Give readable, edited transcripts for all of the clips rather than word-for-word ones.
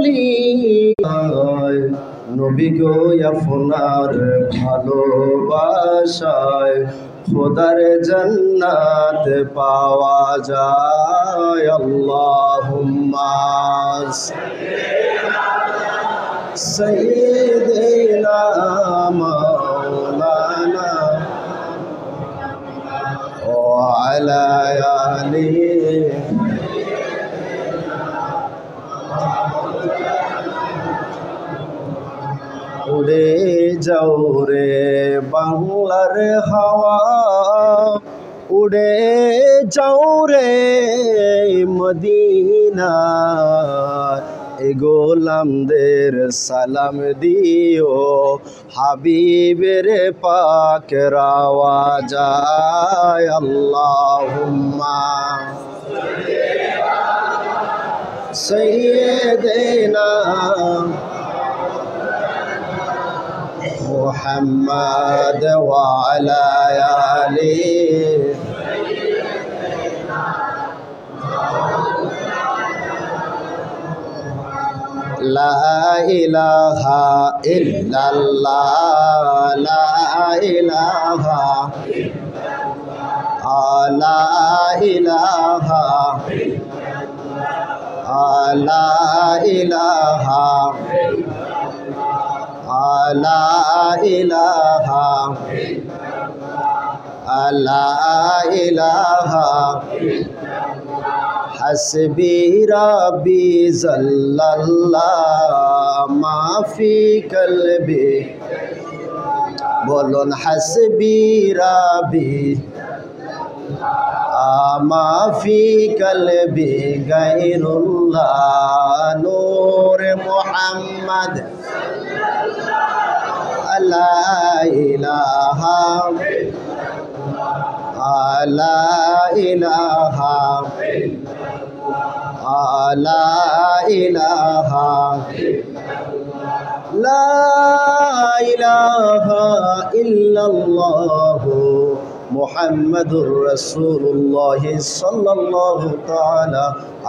বলি নবী গো আপনার ভালোবাসায় খোদার জান্নাত পাওয়া যায়। আল্লাহুম্মা সাইয়্যিদিনা মাওলানা ওয়া আলা আলিহি উড়ে যাও রে বাংলার হাওয়া, উড়ে যাও রে মদিনা, এ গোলামদের সালাম দিও হাবিবের পাকের আওয়াজায়। আল্লাহুম্মা সাইয়্যিদিনা মুহাম্মদ ওয়া আলা আলিহি লা ইলাহা ইল্লাল্লাহ, লা ইলাহা লা ইলাহা লা ইলাহা লা ইলাহা লা ইলাহা হাসবি রাব্বি জাল্লাল্লাহ মা ফি কলবি, বলুন হাসবি রাব্বি মা ফি কলবি গায়রুল্লাহ, নূর মুহাম্মদ লা ইলাহা লা ইলাহা লা ইলাহা লা ইলাহা ইল্লাল্লাহ মুহাম্মাদুর রাসূলুল্লাহ সাল্লাল্লাহু তাআলা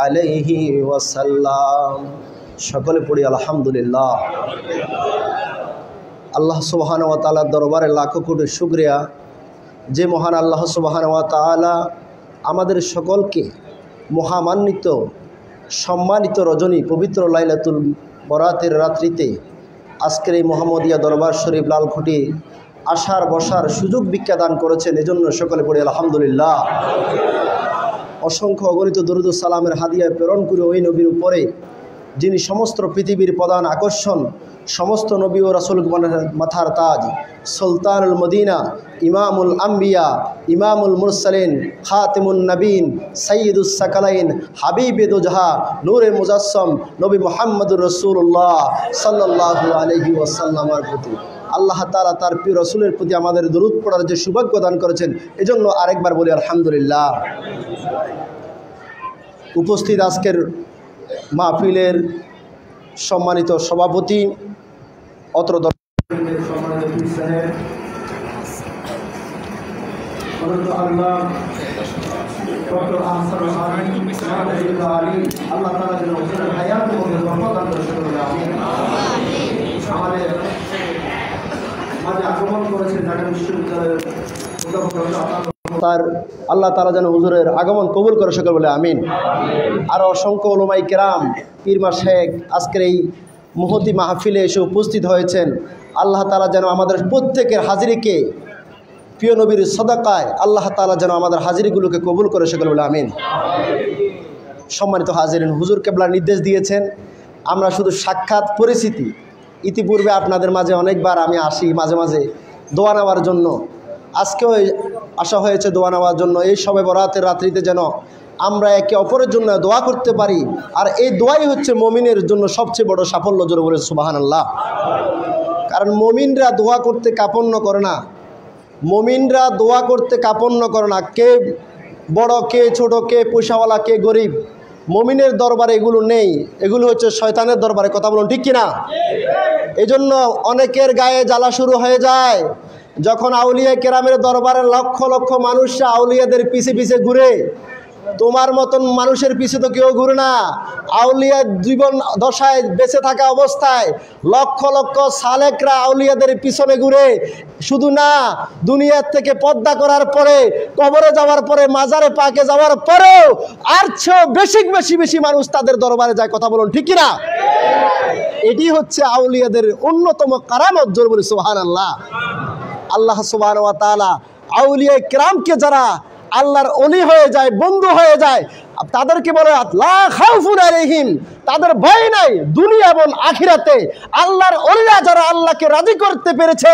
আলাইহি ওয়াসাল্লাম। সকলে পড়ি আলহামদুলিল্লাহ। আল্লাহ সুবহানাহু ওয়া তাআলার দরবারে লাখো কোটি শুকরিয়া, যে মহান আল্লাহ সুবহানাহু ওয়া তাআলা আমাদের সকলকে মহামান্বিত সম্মানিত রজনী পবিত্র লাইলাতুল বরাতের রাত্রিতে আজকের এই মোহাম্মদিয়া দরবার শরীফ লালকুটি আসার বসার সুযোগ ভিক্ষা দান করেছেন, এজন্য সকলে পড়ি আলহামদুলিল্লাহ। অসংখ্য অগণিত দরুদ ও সালামের হাদিয়া প্রেরণ করে ওই নবীর উপরে যিনি সমস্ত পৃথিবীর প্রধান আকর্ষণ, সমস্ত নবী ও রাসূলগণের মাথার তাজ, সুলতানুল মদিনা, ইমামুল আম্বিয়া, ইমামুল মুরসালিন, খাতিমুন নবীন, সাইয়্যিদুস সাকালাইন, হাবিবে দুজহা, নূরে মুজাসসাম নবী মুহাম্মদুর রাসূলুল্লাহ সাল্লাল্লাহু আলাইহি ওয়াসাল্লামের প্রতি আল্লাহ তাআলা তার প্রিয় রাসূলের প্রতি আমাদের দরুদ পড়ার যে সৌভাগ্য দান করেছেন, এজন্য আরেকবার বলি আলহামদুলিল্লাহ। উপস্থিত আজকের মাহফিলের সম্মানিত সভাপতি, অত্র তার আল্লাহ তাআলা যেন হুজুরের আগমন কবুল করে সকল বলে আমিন। আর অসংখ্য উলামায়ে কেরাম, পীর মাশায়েখ আজকের এই মুহতি মাহফিলে এসে উপস্থিত হয়েছেন। আল্লাহ তাআলা যেন আমাদের প্রত্যেকের হাজিরিকে প্রিয় নবীর সদাকায় আল্লাহ তাআলা যেন আমাদের হাজিরিগুলোকে কবুল করে সকল বলে আমিন। সম্মানিত হাজিরিন, হুজুর কেবলা নির্দেশ দিয়েছেন আমরা শুধু সাক্ষাৎ পরিচিতি, ইতিপূর্বে আপনাদের মাঝে অনেকবার আমি আসি মাঝে মাঝে দোয়া নেওয়ার জন্য, আজকেও আসা হয়েছে দোয়া নেওয়ার জন্য। এই শবে বরাতের রাত্রিতে যেন আমরা একে অপরের জন্য দোয়া করতে পারি, আর এই দোয়াই হচ্ছে মমিনের জন্য সবচেয়ে বড় সাফল্য। জোরে বলে সুবহানাল্লাহ। কারণ মমিনরা দোয়া করতে কাপন্ন করে না, মমিনরা দোয়া করতে কাপন্ন করে না। কে বড়, কে ছোট, কে পয়সাওয়ালা, কে গরিব, মমিনের দরবারে এগুলো নেই, এগুলো হচ্ছে শয়তানের দরবারে। কথা বলুন ঠিক কিনা? এই জন্য অনেকের গায়ে জ্বালা শুরু হয়ে যায় যখন আউলিয়া কেরামের দরবারে লক্ষ লক্ষ মানুষরা আউলিয়াদের পিছে পিছে ঘুরে, তোমার মতন মানুষের পিছে তো কেউ ঘুরে না। আউলিয়ার জীবন দশায় বেঁচে থাকা অবস্থায় লক্ষ লক্ষ সালেকরা আউলিয়াদের পিছনে ঘুরে, শুধু না দুনিয়ার থেকে পর্দা করার পরে, কবরে যাওয়ার পরে, মাজারে পাকে যাওয়ার পরেও আর চেয়েও বেশি বেশি মানুষ তাদের দরবারে যায়। কথা বলুন ঠিক কিনা? এটি হচ্ছে আউলিয়াদের অন্যতম কারামত। জোর বলি সুবহানাল্লাহ। আল্লাহ সুবহানাহু ওয়া তাআলা আউলিয়া কিরামকে যারা আল্লাহর ওলি হয়ে যায়, বন্ধু হয়ে যায়, তাদেরকে বলে লা খাউফুন আলাইহিম, তাদের ভয় নাই দুনিয়া এবং আখিরাতে। আল্লাহর ওলিরা যারা আল্লাহকে রাজি করতে পেরেছে,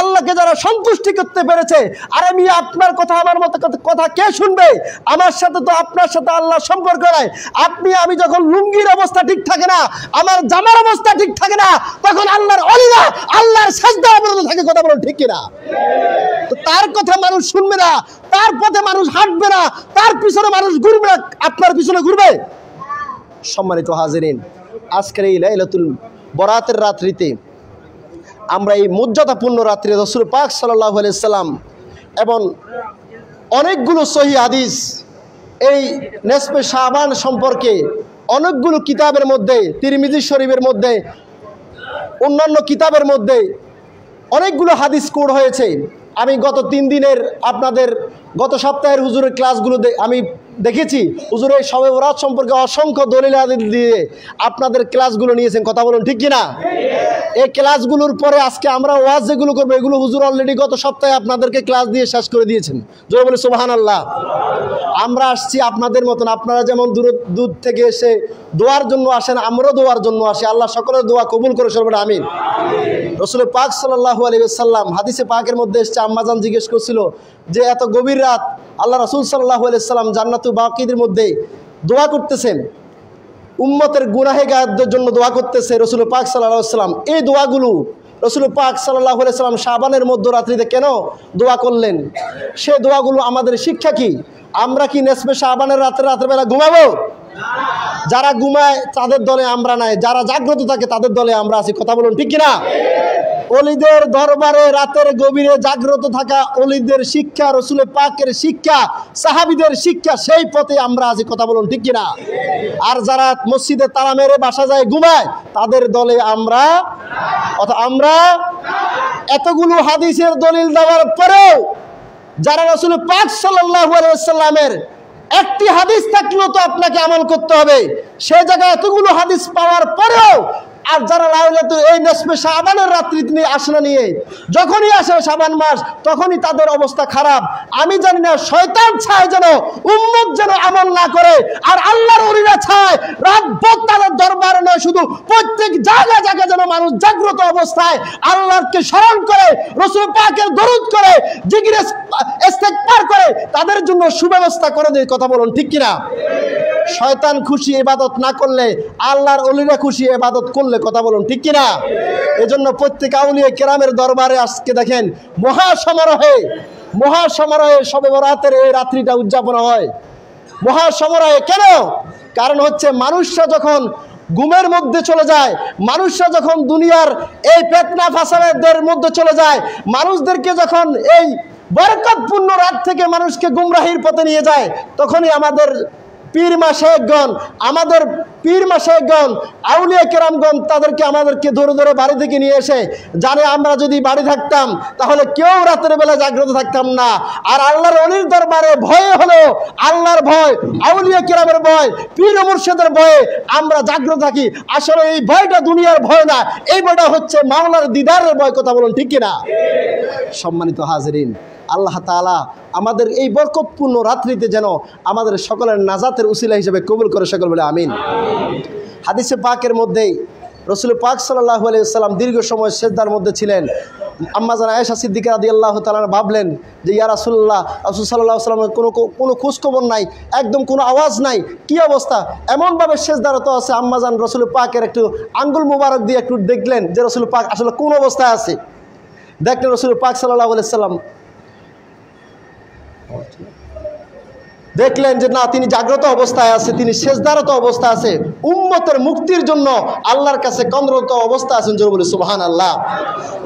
আল্লাহকে যারা সন্তুষ্টি করতে পেরেছে, আর আমি আপনার কথা আমার মতো কথা কে শুনবে? আমার সাথে তো আপনার সাথে আল্লাহ সম্পর্ক নাই। আপনি আমি যখন লুঙ্গির অবস্থা ঠিক থাকে না, আমার জামার অবস্থা ঠিক থাকে না, তখন আল্লাহর ওলিরা আল্লাহর সাজদা অবরত থাকে। কথা বলুন ঠিক কিনা? তো তার কথা মানুষ শুনবে না, তার পথে মানুষ হাঁটবে না, তার পিছনে মানুষ ঘুরবে না, আপনার পিছনে ঘুরবে? সম্মানিত হাজিরিন, আজকের এই লাইলাতুল বরাতের রাত্রিতে আমরা এই মর্যাদাপূর্ণ রাত্রে রাসূল পাক সাল্লাল্লাহু আলাইহি সাল্লাম এবং অনেকগুলো সহিহ হাদিস এই নেসফে শাবান সম্পর্কে অনেকগুলো কিতাবের মধ্যে, তিরমিজি শরীফের মধ্যে, অন্যান্য কিতাবের মধ্যে অনেকগুলো হাদিস কোড হয়েছে। আমি গত 3 দিনের আপনাদের গত সপ্তাহের হুজুরের ক্লাসগুলো আমি দেখেছি। হুজুরের শবে বরাত সম্পর্কে অসংখ্য দলিল হাদিস দিয়ে আপনাদের ক্লাসগুলো নিয়েছেন। কথা বলুন ঠিক কিনা? এই ক্লাসগুলোর পরে আজকে আমরা ওয়াজ যেগুলো করবো, এগুলো হুজুর অলরেডি গত সপ্তাহে আপনাদেরকে ক্লাস দিয়ে শেষ করে দিয়েছেন। জোরে বলি সুবহানাল্লাহ। আমরা আসছি আপনাদের মতন, আপনারা যেমন দূর থেকে এসে দোয়ার জন্য আসেন, আমরাও দোয়ার জন্য আসি। আল্লাহ সকলের দোয়া কবুল করে সর্বদা আমিন। রাসূল পাক সাল্লাল্লাহু আলাইহি ওয়াসাল্লাম হাদিসে পাকের মধ্যে এসেছে, আম্মাজান জিজ্ঞেস করছিল যে এত গভীর রাত আল্লাহ রাসূল সাল্লাল্লাহু আলাইহি ওয়াসাল্লাম জান্নাতুল বাকিদের মধ্যে দোয়া করতেছেন, উম্মতের গুনাহেগারদের জন্য দোয়া করতেছে রাসূল পাক সাল্লাল্লাহু আলাইহি ওয়াসাল্লাম। এই দোয়াগুলো রাসূল পাক সাল্লাল্লাহু আলাইহি ওয়াসাল্লাম শাবানের মধ্যরাত্রিতে কেন দোয়া করলেন? সে দোয়াগুলো আমাদের শিক্ষা কি? আমরা কি নেসফে শাবানের রাত্রেবেলা ঘুমাবো? যারা ঘুমায় তাদের দলে আমরা নাই, যারা জাগ্রত থাকে তাদের দলে আমরা আছি। কথা বলুন ঠিক কিনা? ওলিদের দরবারে রাতের গভীরে জাগ্রত থাকা ওলিদের শিক্ষা, রাসূল পাকের শিক্ষা, সাহাবীদের শিক্ষা, সেই পথে আমরা আছি। কথা বলুন ঠিক কিনা? আর যারা মসজিদে তালা মেরে বাসা যায় ঘুমায়, তাদের দলে আমরা এতগুলো হাদিসের দলিল দেওয়ার পরেও যারা রাসূল পাক সাল্লাল্লাহু আলাইহি ওয়াসাল্লামের একটি হাদিস থাকলেও তো আপনাকে আমল করতে হবে, সে জায়গায় এতগুলো হাদিস পাওয়ার পরেও আর যারা লাইলাতুল এই নেসফে শাবানের রাত্রি তিনি আসে না নিয়ে, যখনই আসে শাবান মাস তখনই তাদের অবস্থা খারাপ। আমি জানি না শয়তান চায় যেন উম্মত যেন আমল না করে, আর আল্লাহর ওলিরা চায় রাতভর তাদের দরবারে নয়, শুধু প্রত্যেক জায়গায় জায়গায় যেন মানুষ জাগ্রত অবস্থায় আল্লাহকে স্মরণ করে, রাসূল পাকের দরুদ করে, জিকির ইস্তেগফার করে, তাদের জন্য সুব্যবস্থা করে দেয়। কথা বলুন ঠিক কিনা? শয়তান খুশি ইবাদত না করলে আল্লাহর ওলিরা খুশি ইবাদত করলে। কথা বলুন ঠিক কিনা? এজন্য প্রত্যেক আউলিয়া কেরামের দরবারে আজকে দেখেন মহাসমারোহে শবে বরাতের এই রাত্রিটা উদযাপন হয়। মহাসমারোহে কেন? কারণ হচ্ছে মানুষরা যখন ঘুমের মধ্যে চলে যায়, মানুষরা যখন দুনিয়ার এই ফিতনা ফাসাদের মধ্যে চলে যায়, মানুষদেরকে যখন এই বরকতপূর্ণ রাত থেকে মানুষকে গুমরাহির পথে নিয়ে যায়, তখনই আমাদের পীর মাশায়েখগণ আউলিয়া কেরামগণ আমাদেরকে ধরে ধরে বাড়ি থেকে নিয়ে এসে জানে আমরা যদি বাড়ি থাকতাম তাহলে কেউ রাতের বেলা জাগ্রত থাকতাম না। আর আল্লাহর ওলির দরবারে ভয়ে হলো আল্লাহর ভয়, আউলিয়া কেরামের ভয়, পীর মুর্শিদের ভয়ে আমরা জাগ্রত থাকি। আসলে এই ভয়টা দুনিয়ার ভয় না, এই ভয়টা হচ্ছে মাওলার দিদারের ভয়। কথা বলুন ঠিক কিনা? সম্মানিত হাজিরিন, আল্লাহ তাআলা আমাদের এই বরকতপূর্ণ রাত্রিতে যেন আমাদের সকলের নাজাতের উসিলা হিসেবে কবুল করে সকল বলে আমিন। হাদিসে পাকের মধ্যে রাসূল পাক সাল্লাল্লাহু আলাইহি ওয়াসাল্লাম দীর্ঘ সময় সিজদার মধ্যে ছিলেন। আম্মা জান আয়েশা সিদ্দিকা রাদিয়াল্লাহু তাআলা ভাবলেন যে ইয়া রাসূলুল্লাহ, রাসূল সাল্লাল্লাহু আলাইহি ওয়াসাল্লামের কোনো খোঁজখবর নাই, একদম কোনো আওয়াজ নাই, কি অবস্থা? এমনভাবে সিজদারত আছে। আম্মা জান রাসূল পাকের একটু আঙ্গুল মুবারক দিয়ে একটু দেখলেন যে রাসূল পাক আসলে কোন অবস্থায় আছে। দেখলেন রাসূল পাক সাল্লাল্লাহু আলাইহি ওয়াসাল্লাম দেখলেন যে না, তিনি জাগ্রত অবস্থায় আছে, তিনি সেজদারত অবস্থায় আছে, উম্মতের মুক্তির জন্য আল্লাহর কাছে কন্দরত অবস্থা আছেন। জোরে বলি সুবহানাল্লাহ।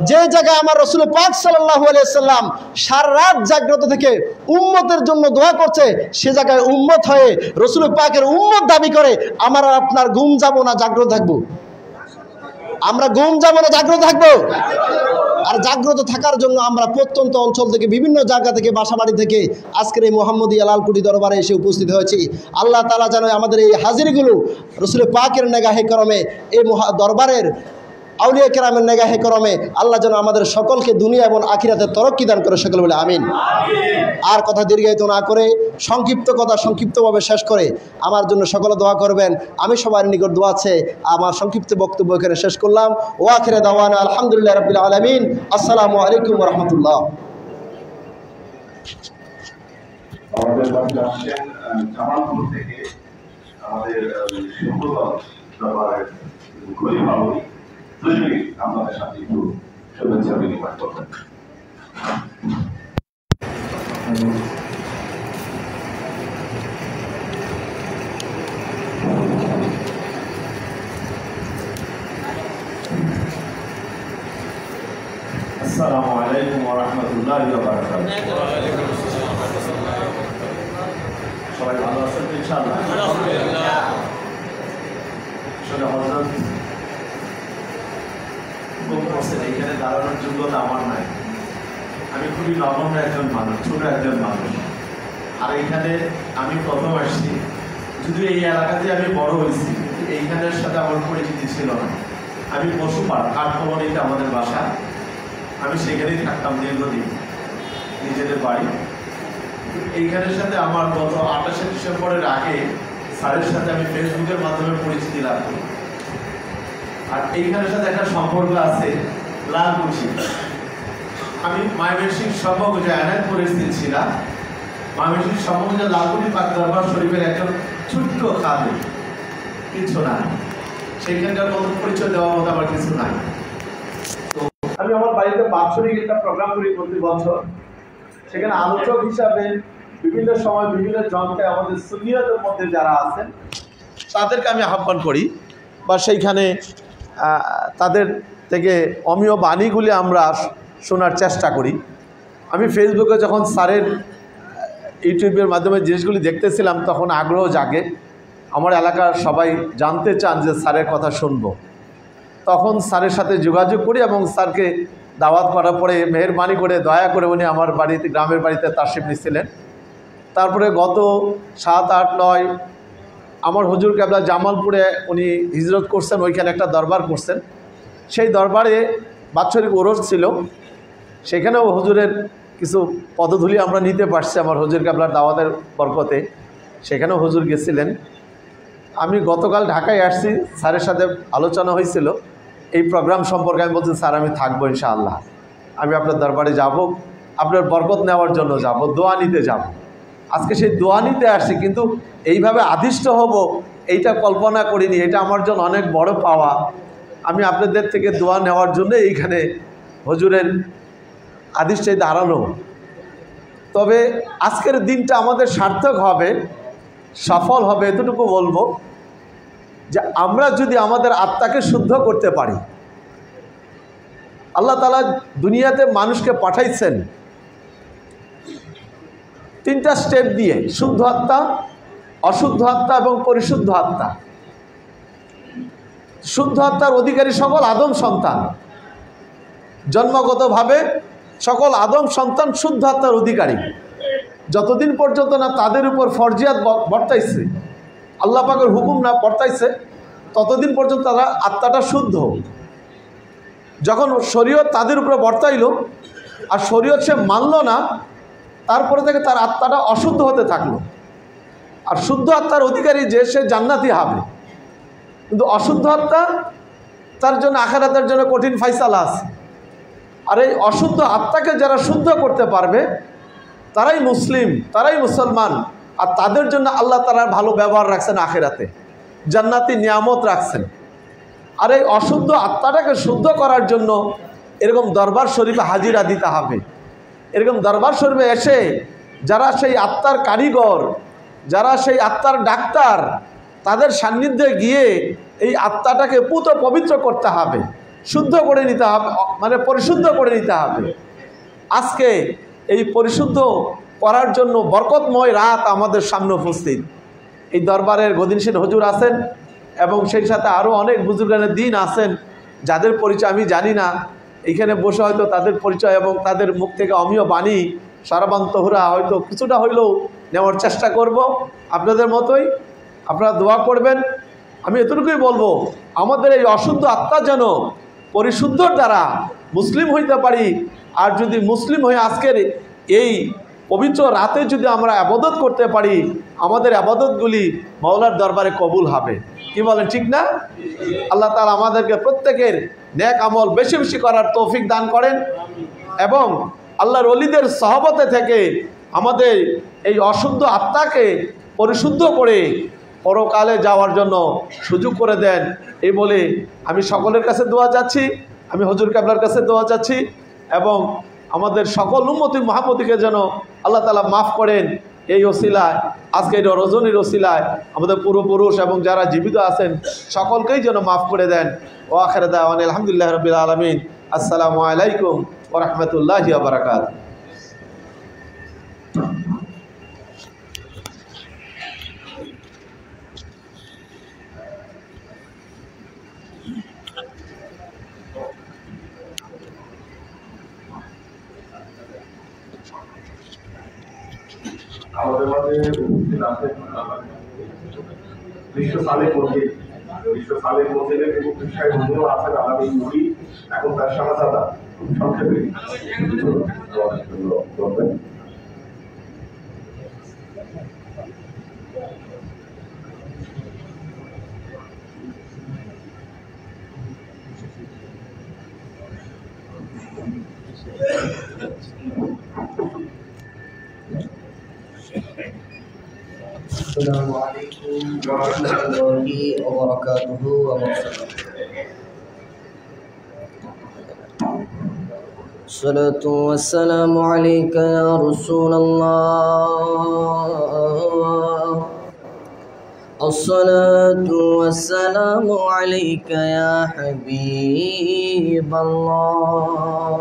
যে জায়গায় আমার রাসূল পাক সাল্লাল্লাহু আলাইহি সাল্লাম সারা রাত জাগ্রত থেকে উম্মতের জন্য দোয়া করছে, সে জায়গায় উম্মত হয়ে রাসূল পাকের উম্মত দাবি করে আমার আর আপনার ঘুম যাব না, জাগ্রত থাকবো। আমরা ঘুম যাব না, জাগ্রত থাকবো। আর জাগ্রত থাকার জন্য আমরা প্রত্যন্ত অঞ্চল থেকে, বিভিন্ন জায়গা থেকে, বাসা বাড়ি থেকে আজকের এই মোহাম্মদিয়া লালকুটি দরবারে এসে উপস্থিত হয়েছি। আল্লাহ তাআলা যেন আমাদের এই হাজিরিগুলো রাসূল পাকের নেগাহে করমে, এই দরবারের আউলিয়া কেরামের নেগাহে করমে আল্লাহ যেন আমাদের সকলকে দুনিয়া এবং আখিরাতে তরক্কি দান করে, সকল বলে আমিন। আর কথা দীর্ঘায়িত না করে সংক্ষিপ্ত কথা সংক্ষিপ্তভাবে শেষ করে আমার জন্য সকলে দোয়া করবেন। আমি সবার নিকট দোয়া আছে, আমার সংক্ষিপ্ত বক্তব্য এখানে শেষ করলাম। ও আখিরে দাওয়ানা আলহামদুলিল্লাহ রাব্বিল আলামিন। আসসালামু আলাইকুম ওয়া রাহমাতুল্লাহ। আমাদের পাশে আসছেন জামালপুর থেকে আমাদের শুক্রবার দরবারের খলিফাউল দুজনই আপনাদের সাথে একটু শুভেচ্ছা বিনিময় করবেন। আসসালামু আলাইকুম ওয়া রাহমাতুল্লাহি ওয়া বারাকাতুহু। সবাই ভালো আছেন ইনশাআল্লাহ? আলহামদুলিল্লাহ। আসলে হযরত বলছেন এখানে দাঁড়ানোর যোগ্যতা আমার নাই। আমি খুবই নগণ্য একজন মানুষ, ছোট একজন মানুষ। আর এইখানে আমি প্রথম আসছি, যদিও এই এলাকাতে আমি বড় হয়েছি, কিন্তু এইখানের সাথে আমার পরিচিতি ছিল না। আমি পশুপাড় কাঠকমনিতে আমাদের বাসা, আমি সেখানেই থাকতাম দীর্ঘদিন, নিজেদের বাড়ি। এইখানের সাথে আমার গত 28শে ডিসেম্বরের আগে স্যারের সাথে আমি ফেসবুকের মাধ্যমে পরিচিতি লাভ করি। আর এইখানের সাথে একটা সম্পর্ক আছে লালকুঠি। আমি ময়মনসিংহ সর্বগঞ্জে এনায়তপুরে স্থিত ছিলাম। ময়মনসিংহ সর্বগঞ্জে লালকুঠি পাক দরবার শরীফের একজন ছোট্ট খাদেম, কিছু না, সেইখানকার মতো পরিচয় দেওয়ার মতো আমার কিছু নাই। তো আমি আমার বাড়িতে বাৎসরিক একটা প্রোগ্রাম করি প্রতি বছর। সেখানে আলোচক হিসাবে বিভিন্ন সময় বিভিন্ন জনকে, আমাদের সুন্নিয়তের মধ্যে যারা আছেন তাদেরকে আমি আহ্বান করি, বা সেইখানে তাদের থেকে অমীয় বাণীগুলি আমরা শোনার চেষ্টা করি। আমি ফেসবুকে যখন স্যারের ইউটিউবের মাধ্যমে জিনিসগুলি দেখতেছিলাম তখন আগ্রহ জাগে। আমার এলাকার সবাই জানতে চান যে স্যারের কথা শুনবো। তখন স্যারের সাথে যোগাযোগ করি এবং স্যারকে দাওয়াত করার পরে মেহেরবানি করে দয়া করে উনি আমার বাড়িতে, গ্রামের বাড়িতে তাশরিফ নিয়েছিলেন। তারপরে গত 7, 8, 9 আমার হুজুর কেবলা জামালপুরে উনি হিজরত করছেন, ওইখানে একটা দরবার করছেন। সেই দরবারে বাৎসরিক ওরস ছিল, সেখানেও হুজুরের কিছু পদধূলি আমরা নিতে পারছি আমার হুজুর কেবলার দাওয়াতের বরকতে। সেখানেও হুজুর গেছিলেন। আমি গতকাল ঢাকায় আসছি, স্যারের সাথে আলোচনা হয়েছিল এই প্রোগ্রাম সম্পর্কে। আমি বলছি স্যার আমি থাকবো ইনশাআল্লাহ, আমি আপনার দরবারে যাব, আপনার বরকত নেওয়ার জন্য যাব, দোয়া নিতে যাব। আজকে সেই দোয়া নিতে আসছি, কিন্তু এইভাবে আদিষ্ট হব এইটা কল্পনা করিনি। এটা আমার জন্য অনেক বড় পাওয়া। আমি আপনাদের থেকে দোয়া নেওয়ার জন্য এইখানে হুজুরের আদিষ্টে দাঁড়ানো। তবে আজকের দিনটা আমাদের সার্থক হবে, সফল হবে, এতটুকু বলবো যে আমরা যদি আমাদের আত্মাকে শুদ্ধ করতে পারি। আল্লাহ তাআলা দুনিয়াতে মানুষকে পাঠাইছেন 3টা স্টেপ দিয়ে: শুদ্ধ আত্মা, অশুদ্ধ আত্মা এবং পরিশুদ্ধ আত্মা। শুদ্ধ আত্মার অধিকারী সকল আদম সন্তান, জন্মগতভাবে সকল আদম সন্তান শুদ্ধ আত্মার অধিকারী। যতদিন পর্যন্ত না তাদের উপর ফরজিয়াত বর্তাইছে, আল্লাহ পাকের হুকুম না বর্তাইছে, ততদিন পর্যন্ত তারা আত্মাটা শুদ্ধ। যখন শরীয়ত তাদের উপরে বর্তাইল আর শরীয়ত সে মানল না, তারপরে থেকে তার আত্মাটা অশুদ্ধ হতে থাকলো। আর শুদ্ধ আত্মার অধিকারী যে সে জান্নাতি হবে, কিন্তু অশুদ্ধ আত্মা তার জন্য আখিরাতের জন্য কঠিন ফাইসালা আছে। আর এই অশুদ্ধ আত্মাকে যারা শুদ্ধ করতে পারবে তারাই মুসলিম, তারাই মুসলমান। আর তাদের জন্য আল্লাহ তাআলা ভালো ব্যবহার রাখছেন, আখিরাতে জান্নাতি নিয়ামত রাখছেন। আর এই অশুদ্ধ আত্মাটাকে শুদ্ধ করার জন্য এরকম দরবার শরীফে হাজিরা দিতে হবে। এরকম দরবার শরীফে এসে যারা সেই আত্মার কারিগর, যারা সেই আত্মার ডাক্তার, তাদের সান্নিধ্যে গিয়ে এই আত্মাটাকে পুত পবিত্র করতে হবে, শুদ্ধ করে নিতে হবে, মানে পরিশুদ্ধ করে নিতে হবে। আজকে এই পরিশুদ্ধ করার জন্য বরকতময় রাত আমাদের সামনে উপস্থিত। এই দরবারের গদিনশীল হুজুর আছেন এবং সেই সাথে আরও অনেক বুজুর্গানের দিন আছেন, যাদের পরিচয় আমি জানি না। এখানে বসে হয়তো তাদের পরিচয় এবং তাদের মুখ থেকে অমীয় বাণী সারাবান্তহরা হয়তো কিছুটা হইলেও নেওয়ার চেষ্টা করব। আপনাদের মতোই আপনারা দোয়া করবেন। আমি এতটুকুই বলবো, আমাদের এই অশুদ্ধ আত্মা যেন পরিশুদ্ধর দ্বারা মুসলিম হইতে পারি। আর যদি মুসলিম হয়ে আজকের এই পবিত্র রাতে যদি আমরা আবাদত করতে পারি, আমাদের আবাদতগুলি মাওলার দরবারে কবুল হবে। কি বলেন, ঠিক না? আল্লাহ তাআলা আমাদেরকে প্রত্যেকের নেক আমল বেশি বেশি করার তৌফিক দান করেন এবং আল্লাহর ওলিদের সহবতে থেকে আমাদের এই অশুদ্ধ আত্মাকে পরিশুদ্ধ করে পরকালে যাওয়ার জন্য সুযোগ করে দেন। এই বলে আমি সকলের কাছে দোয়া চাচ্ছি, আমি হুজুর কেবলার কাছে দোয়া চাচ্ছি এবং আমাদের সকল উম্মতি মুহাম্মদীকে যেন আল্লাহ তাআলা মাফ করেন। এই ওসিলায়, আজকে এই রজনীর ওসিলায় আমাদের পূর্বপুরুষ এবং যারা জীবিত আছেন সকলকেই যেন মাফ করে দেন। ও আখির দাওয়ানা আলহামদুলিল্লাহি রাব্বিল আলামিন। আসসালামু আলাইকুম ওয়া রাহমাতুল্লাহি ওয়া বারাকাতুহু। আমাদের মাঝে উপস্থিত আছেন বিশ্ব সালেক মসজিদ, বিশ্ব সালেক মসজিদের মুফতি সাহেব হুজুরও আছেন। আলামী মুড়ি এখন তার শাহজাদা সংক্ষেপে বলবেন। السلام عليكم ورحمة الله وبركاته الصلاة والسلام عليك يا رسول الله، الصلاة والسلام عليك يا حبيب الله،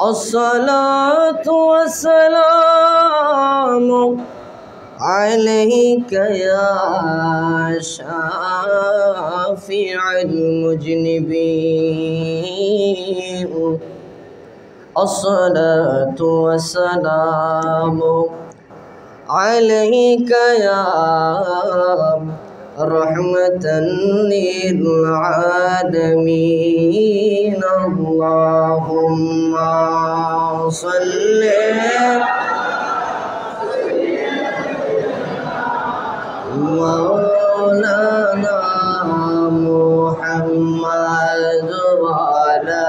الصلاة والسلام عليك يا شافع المذنبين، الصلاة والسلام عليك يا رحمة للعالمين، اللهم صل مولانا محمد وعلى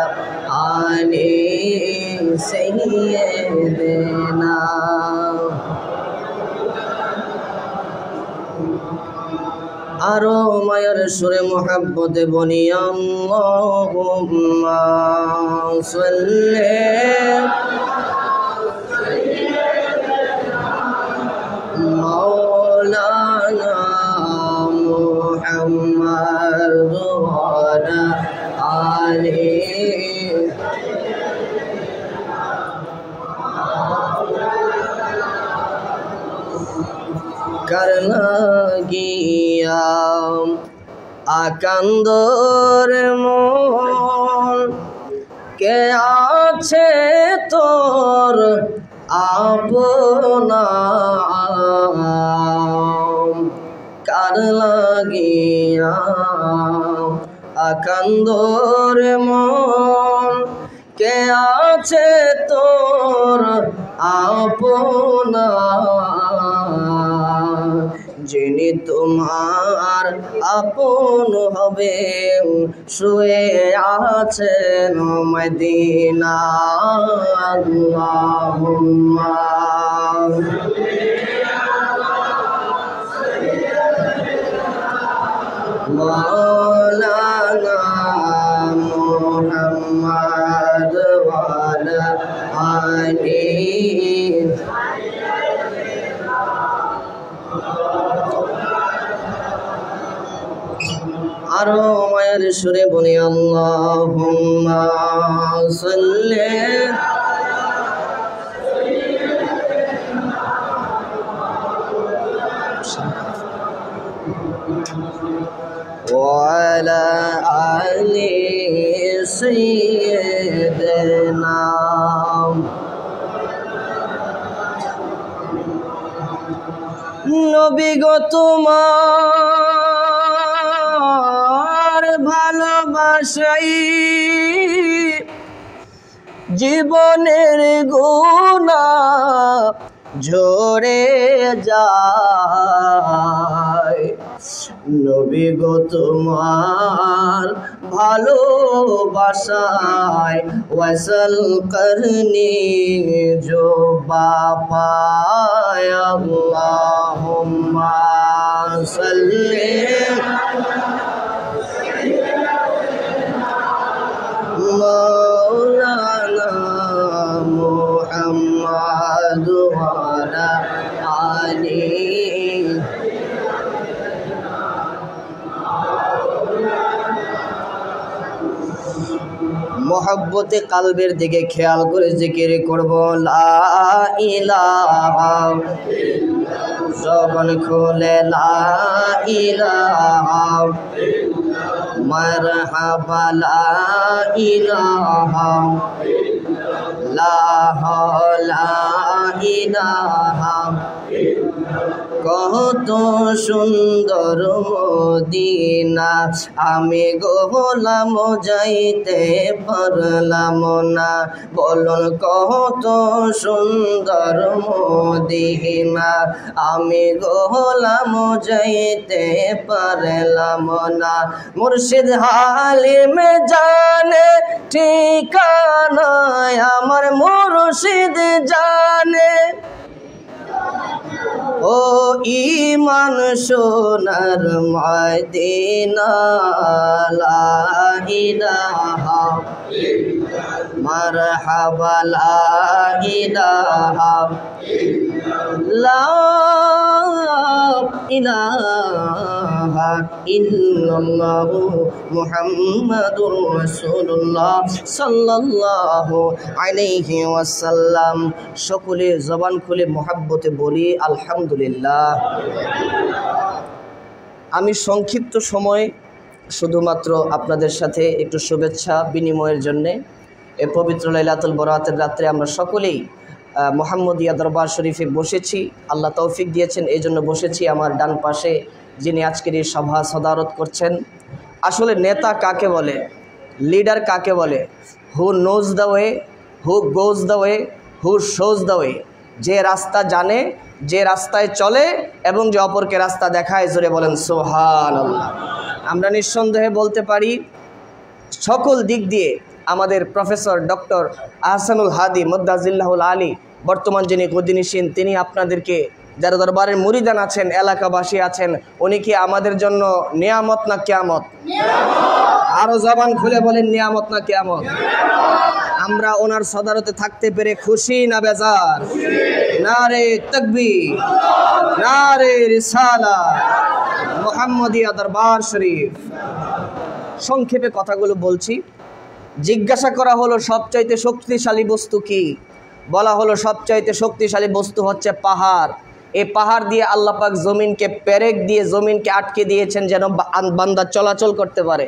آل سيدنا আরো মায়ের সুরে মোহাব্বতে বলি আল্লাহুম্মা সাল্লি মাওলানা মুহাম্মদ ওয়ালা আলি করনা গিয়া আকান্দর মন কে আছে তোর আপনা কার লাগিয়া আকান্দর মন কে আছে তোর আপনা যিনি তোমার আপন হবে শুয়ে আছেন মদিনা আল্লাহুম্মা মাওলানা মুহাম্মদ ওয়ালা আলি আরো মায়ের সুরে বলি আল্লাহুম্মা সাল্লি وعلى آل سيدنا নবী গো তোমার ভালোবাসাই জীবনের গুনাহ ঝরে যায় নবী গো তোমার ভালোবাসায় ওয়াসাল করনি जो बापाय अल्लाहुम्मा सल्ली मौलाना मुहम्मद वाला आली मोहब्बते कल्बेर दिके ख्याल करे जिकिर करब ला इलाहा जबान खोले ला इलाहा मरहबा ला इलाहा ला इलाहा কত সুন্দর মদিনা আমি গোলাম যাইতে পারলাম না বলুন কত সুন্দর মদিনা আমি গোলাম যাইতে পারলাম না মুর্শিদ হালিম জানে ঠিকানা আমার মুর্শিদ জানে ও ঈমান সোনার মদিনা লা ইলাহা মারহাবা লা ইলাহা লা ইলাহা ইল্লাল্লাহু মুহাম্মাদুর রাসূলুল্লাহ সাল্লাল্লাহু আলাইহি ওয়াসাল্লাম। সকলে জবান খুলে মহব্বতে বলি আলহামদুলিল্লাহ। আমি সংক্ষিপ্ত সময় শুধুমাত্র আপনাদের সাথে একটু শুভেচ্ছা বিনিময়ের জন্যে এই পবিত্র লাইলাতুল বরাতের রাত্রে আমরা সকলেই মোহাম্মদিয়া দরবার শরীফে বসেছি। আল্লাহ তৌফিক দিয়েছেন, এই জন্য বসেছি। আমার ডান পাশে যিনি আজকের এই সভা সদারত করছেন, আসলে নেতা কাকে বলে, লিডার কাকে বলে? Who knows the way, who goes the way, who shows the way. যে রাস্তা জানে, যে রাস্তায় চলে এবং যে অপরকে রাস্তা দেখায়, জোরে বলেন সুবহানাল্লাহ। আমরা নিঃসন্দেহে বলতে পারি সকল দিক দিয়ে আমাদের প্রফেসর ডক্টর আহসানুল হাদি মুদ্দাজিল্লাহুল আলী বর্তমান যিনি গদিনিসীন, তিনি আপনাদেরকে যারা দরবারের মুরিদান আছেন, এলাকাবাসী আছেন, উনি কি আমাদের জন্য নিয়ামত না কিয়ামত? আরো জবান খুলে বলেন নিয়ামত না কিয়ামত? আমরা ওনার সদারতে থাকতে পেরে খুশি না বেজার? নারে তাকবীর, নারে রিসালাত, মুহাম্মদিয়া দরবার শরীফ। সংক্ষেপে কথাগুলো বলছি। জিজ্ঞাসা করা হলো সবচাইতে শক্তিশালী বস্তু কি? বলা হলো সবচাইতে শক্তিশালী বস্তু হচ্ছে পাহাড়। এই পাহাড় দিয়ে আল্লাহ পাক জমিনকে পেরেক দিয়ে জমিনকে আটকে দিয়েছেন যেন বান্দা চলাচল করতে পারে।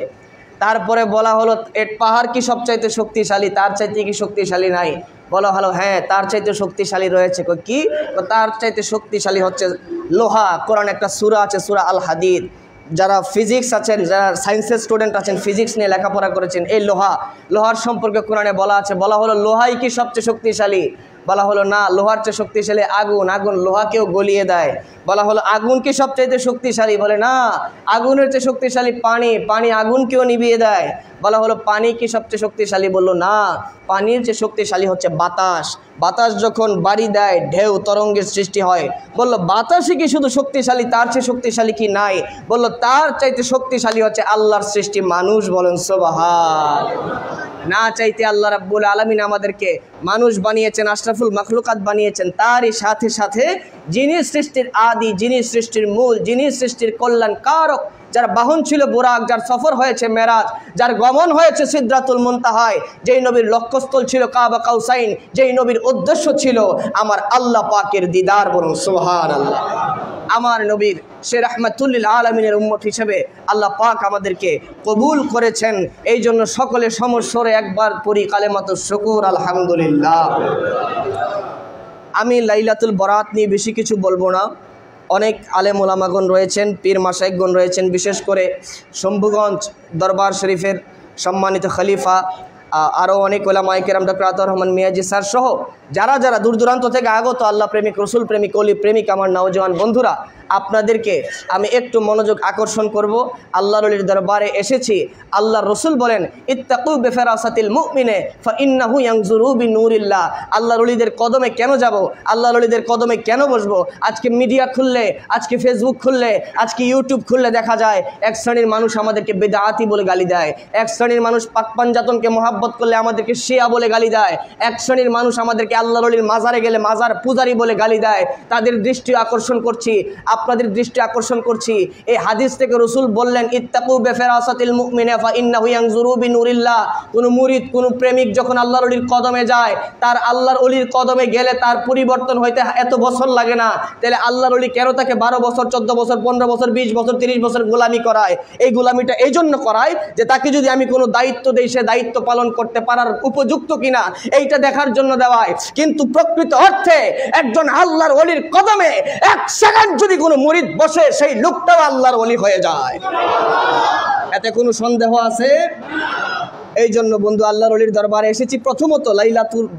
তারপরে বলা হলো এর পাহাড় কি সবচাইতে শক্তিশালী? তার চাইতে কি শক্তিশালী নাই? বলা হলো হ্যাঁ, তার চাইতে শক্তিশালী রয়েছে। কি? তো তার চাইতে শক্তিশালী হচ্ছে লোহা। কোরআন একটা সূরা আছে, সূরা আল হাদিদ। যারা ফিজিক্স আছেন, যারা সায়েন্সের স্টুডেন্ট আছেন, ফিজিক্স নিয়ে লেখাপড়া করেছেন, এই লোহার সম্পর্কে কোরআনে বলা আছে। বলা হলো লোহাই কি সবচেয়ে শক্তিশালী? বলা হলো না, লোহার চেয়ে শক্তিশালী আগুন। আগুন লোহাকেও গলিয়ে দেয়। বলা হলো আগুন কি সবচাইতে শক্তিশালী? বলে না, আগুনের চেয়ে শক্তিশালী পানি। পানি আগুনকেও নিভিয়ে দেয়। বলা হলো পানি কি সবচেয়ে শক্তিশালী? বললো না, পানির চেয়ে শক্তিশালী হচ্ছে বাতাস। বাতাস যখন বাড়ি দেয় ঢেউ তরঙ্গের সৃষ্টি হয়। বললো বাতাসই কি শুধু শক্তিশালী? তার চেয়ে শক্তিশালী কি নাই? বললো তার চাইতে শক্তিশালী হচ্ছে আল্লাহর সৃষ্টি মানুষ। বলেন সুবহান। না চাইতে আল্লাহ রাব্বুল আলামিন আমাদেরকে মানুষ বানিয়েছেন, আশরাফুল মাখলুকাত বানিয়েছেন। তারই সাথে সাথে যিনি সৃষ্টির আদি, যিনি সৃষ্টির মূল, যিনি সৃষ্টির কল্যাণ কারক, যার বাহন ছিল বুরাক, যার সফর হয়েছে মেরাজ, যার গমন হয়েছে সিদরাতুল মুনতাহায়, যেই নবীর লক্ষ্যস্থল ছিল কাবা কাউসাইন, যেই নবীর উদ্দেশ্য ছিল আমার আল্লাহ পাকের দিদার। বলুন সুবহানাল্লাহ। আমার নবীর সে রাহমাতুল লিল আলামিনের উম্মত হিসেবে আল্লাহ পাক আমাদেরকে কবুল করেছেন। এই জন্য সকলে সমস্বরে একবার পড়ি কালেমাতুশ শুকুর আলহামদুলিল্লাহ। আমি লাইলাতুল বরাত নিয়ে বেশি কিছু বলবো না। অনেক আলেম ওলামাগণ রয়েছেন, পীর মাশায়েখগণ রয়েছেন, বিশেষ করে শম্ভুগঞ্জ দরবার শরীফের সম্মানিত খলিফা, আরও অনেক ওলামায়ে কেরাম, ডক্টর আতাউর রহমান মিয়াজি স্যার সহ যারা যারা দূর দূরান্ত থেকে আগত আল্লাহ প্রেমিক, রসুল প্রেমিক, অলি প্রেমিক আমার নওজওয়ান বন্ধুরা, আপনাদেরকে আমি একটু মনোযোগ আকর্ষণ করব। আল্লাহর ওলির দরবারে এসেছি। আল্লাহ রসুল বলেন ইত্তাকু বিফারাসাতিল মুমিনে ফাইন্নাহু ইয়ানজুরু বিনূরিল্লাহ। আল্লাহর ওলিদের কদমে কেন যাব, আল্লাহর ওলিদের কদমে কেন বসবো? আজকে মিডিয়া খুললে, আজকে ফেসবুক খুললে, আজকে ইউটিউব খুললে দেখা যায় এক শ্রেণীর মানুষ আমাদেরকে বেদাতি বলে গালি দেয়, এক শ্রেণীর মানুষ পাক পাঞ্জাতনকে মহাব্বত করলে আমাদেরকে শিয়া বলে গালি দেয়, এক শ্রেণীর মানুষ আমাদেরকে আল্লাহর ওলির মাজারে গেলে মাজার পূজারি বলে গালি দেয়। তাদের দৃষ্টি আকর্ষণ করছি, আপনাদের দৃষ্টি আকর্ষণ করছি, এই হাদিস থেকে রসুল বললেন ইত্তাকু বিফারাসাতিল মুমিনে ফাইন্নাহু ইয়ানজুরু বিনূরিল্লাহ। কোন মুরিদ, কোন প্রেমিক যখন আল্লাহর ওলির কদমে যায়, তার আল্লাহর ওলির কদমে গেলে তার পরিবর্তন হইতে এত বছর লাগে না, তাহলে আল্লাহর ওলি কেন তাকে 12 বছর, 14 বছর, 15 বছর, 20 বছর, 30 বছর গোলামি করায়? এই গোলামিটা এই জন্য করায় যে তাকে যদি আমি কোনো দায়িত্ব দেই, সে দায়িত্ব পালন করতে পারার উপযুক্ত কিনা এইটা দেখার জন্য দেওয়ায়। কিন্তু প্রকৃত অর্থে একজন আল্লাহর ওলির কদমে এক সেকেন্ড যদি কোনো মুরিদ বসে, সেই লোকটাও আল্লাহর ওলি হয়ে যায়। এতে কোনো সন্দেহ আছে? এই জন্য বন্ধু আল্লাহর ওলির দরবারে এসেছি। প্রথমত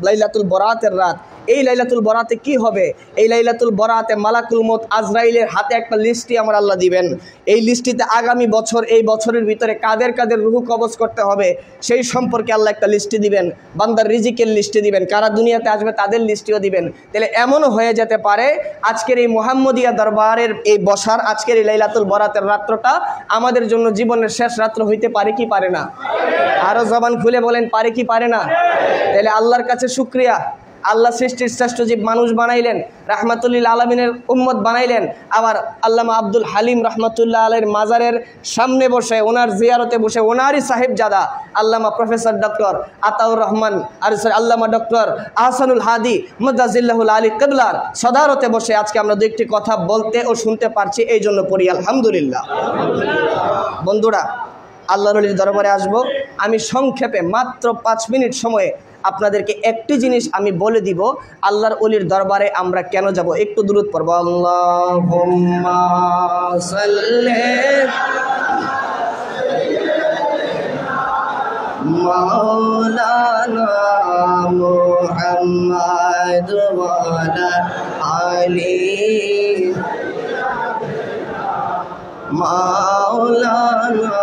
লাইলাতুল বরাতের রাত। এই লাইলাতুল বরাতে কি হবে? এই লাইলাতুল বরাতে মালাকুল মউত আজরাইলের হাতে একটা লিস্টি আমার আল্লাহ দিবেন। এই লিস্টিতে আগামী বছর, এই বছরের ভিতরে কাদের কাদের রূহ কবজ করতে হবে সেই সম্পর্কে আল্লাহ একটা লিস্টি দিবেন। বান্দার রিজিকের লিস্টি দিবেন, কারা দুনিয়াতে আসবে তাদের লিস্টিও দিবেন। তাহলে এমনও হয়ে যেতে পারে আজকের এই মুহাম্মদিয়া দরবারের এই বসার, আজকের এই লাইলাতুল বরাতের রাত্রটা আমাদের জন্য জীবনের শেষ রাত্র হইতে পারে কি পারে না? আরও জবান খুলে বলেন, পারে কি পারে না? তাহলে আল্লাহর কাছে শুকরিয়া। আল্লাহ সৃষ্টির শ্রেষ্ঠ জীব মানুষ বানাইলেন, রাহমাতুল লিল আলামিনের উম্মত বানাইলেন। আবার আল্লামা আব্দুল হালিম রহমতুল্লাহ আলাইহির মাজারের সামনে বসে, ওনার জিয়ারতে বসে, ওনারই সাহেবজাদা আল্লামা প্রফেসর ডক্টর আতাউর রহমান আল্লামা ডক্টর আহসানুল হাদি মুদাজিল্লাহুল আলী কিবলার সদারতে বসে আজকে আমরা দু একটি কথা বলতে ও শুনতে পারছি, এই জন্য পড়ি আলহামদুলিল্লাহ। বন্ধুরা, আল্লাহর ওলির দরবারে আসব। আমি সংক্ষেপে মাত্র 5 মিনিট সময়ে আপনাদেরকে একটি জিনিস আমি বলে দিব, আল্লাহর ওলির দরবারে আমরা কেন যাব। একটু দুরূদ পড়ব। আল্লাহুম্মা সাল্লি মাওলানা মুহাম্মদ ওয়া আলা আলি মাওলানা।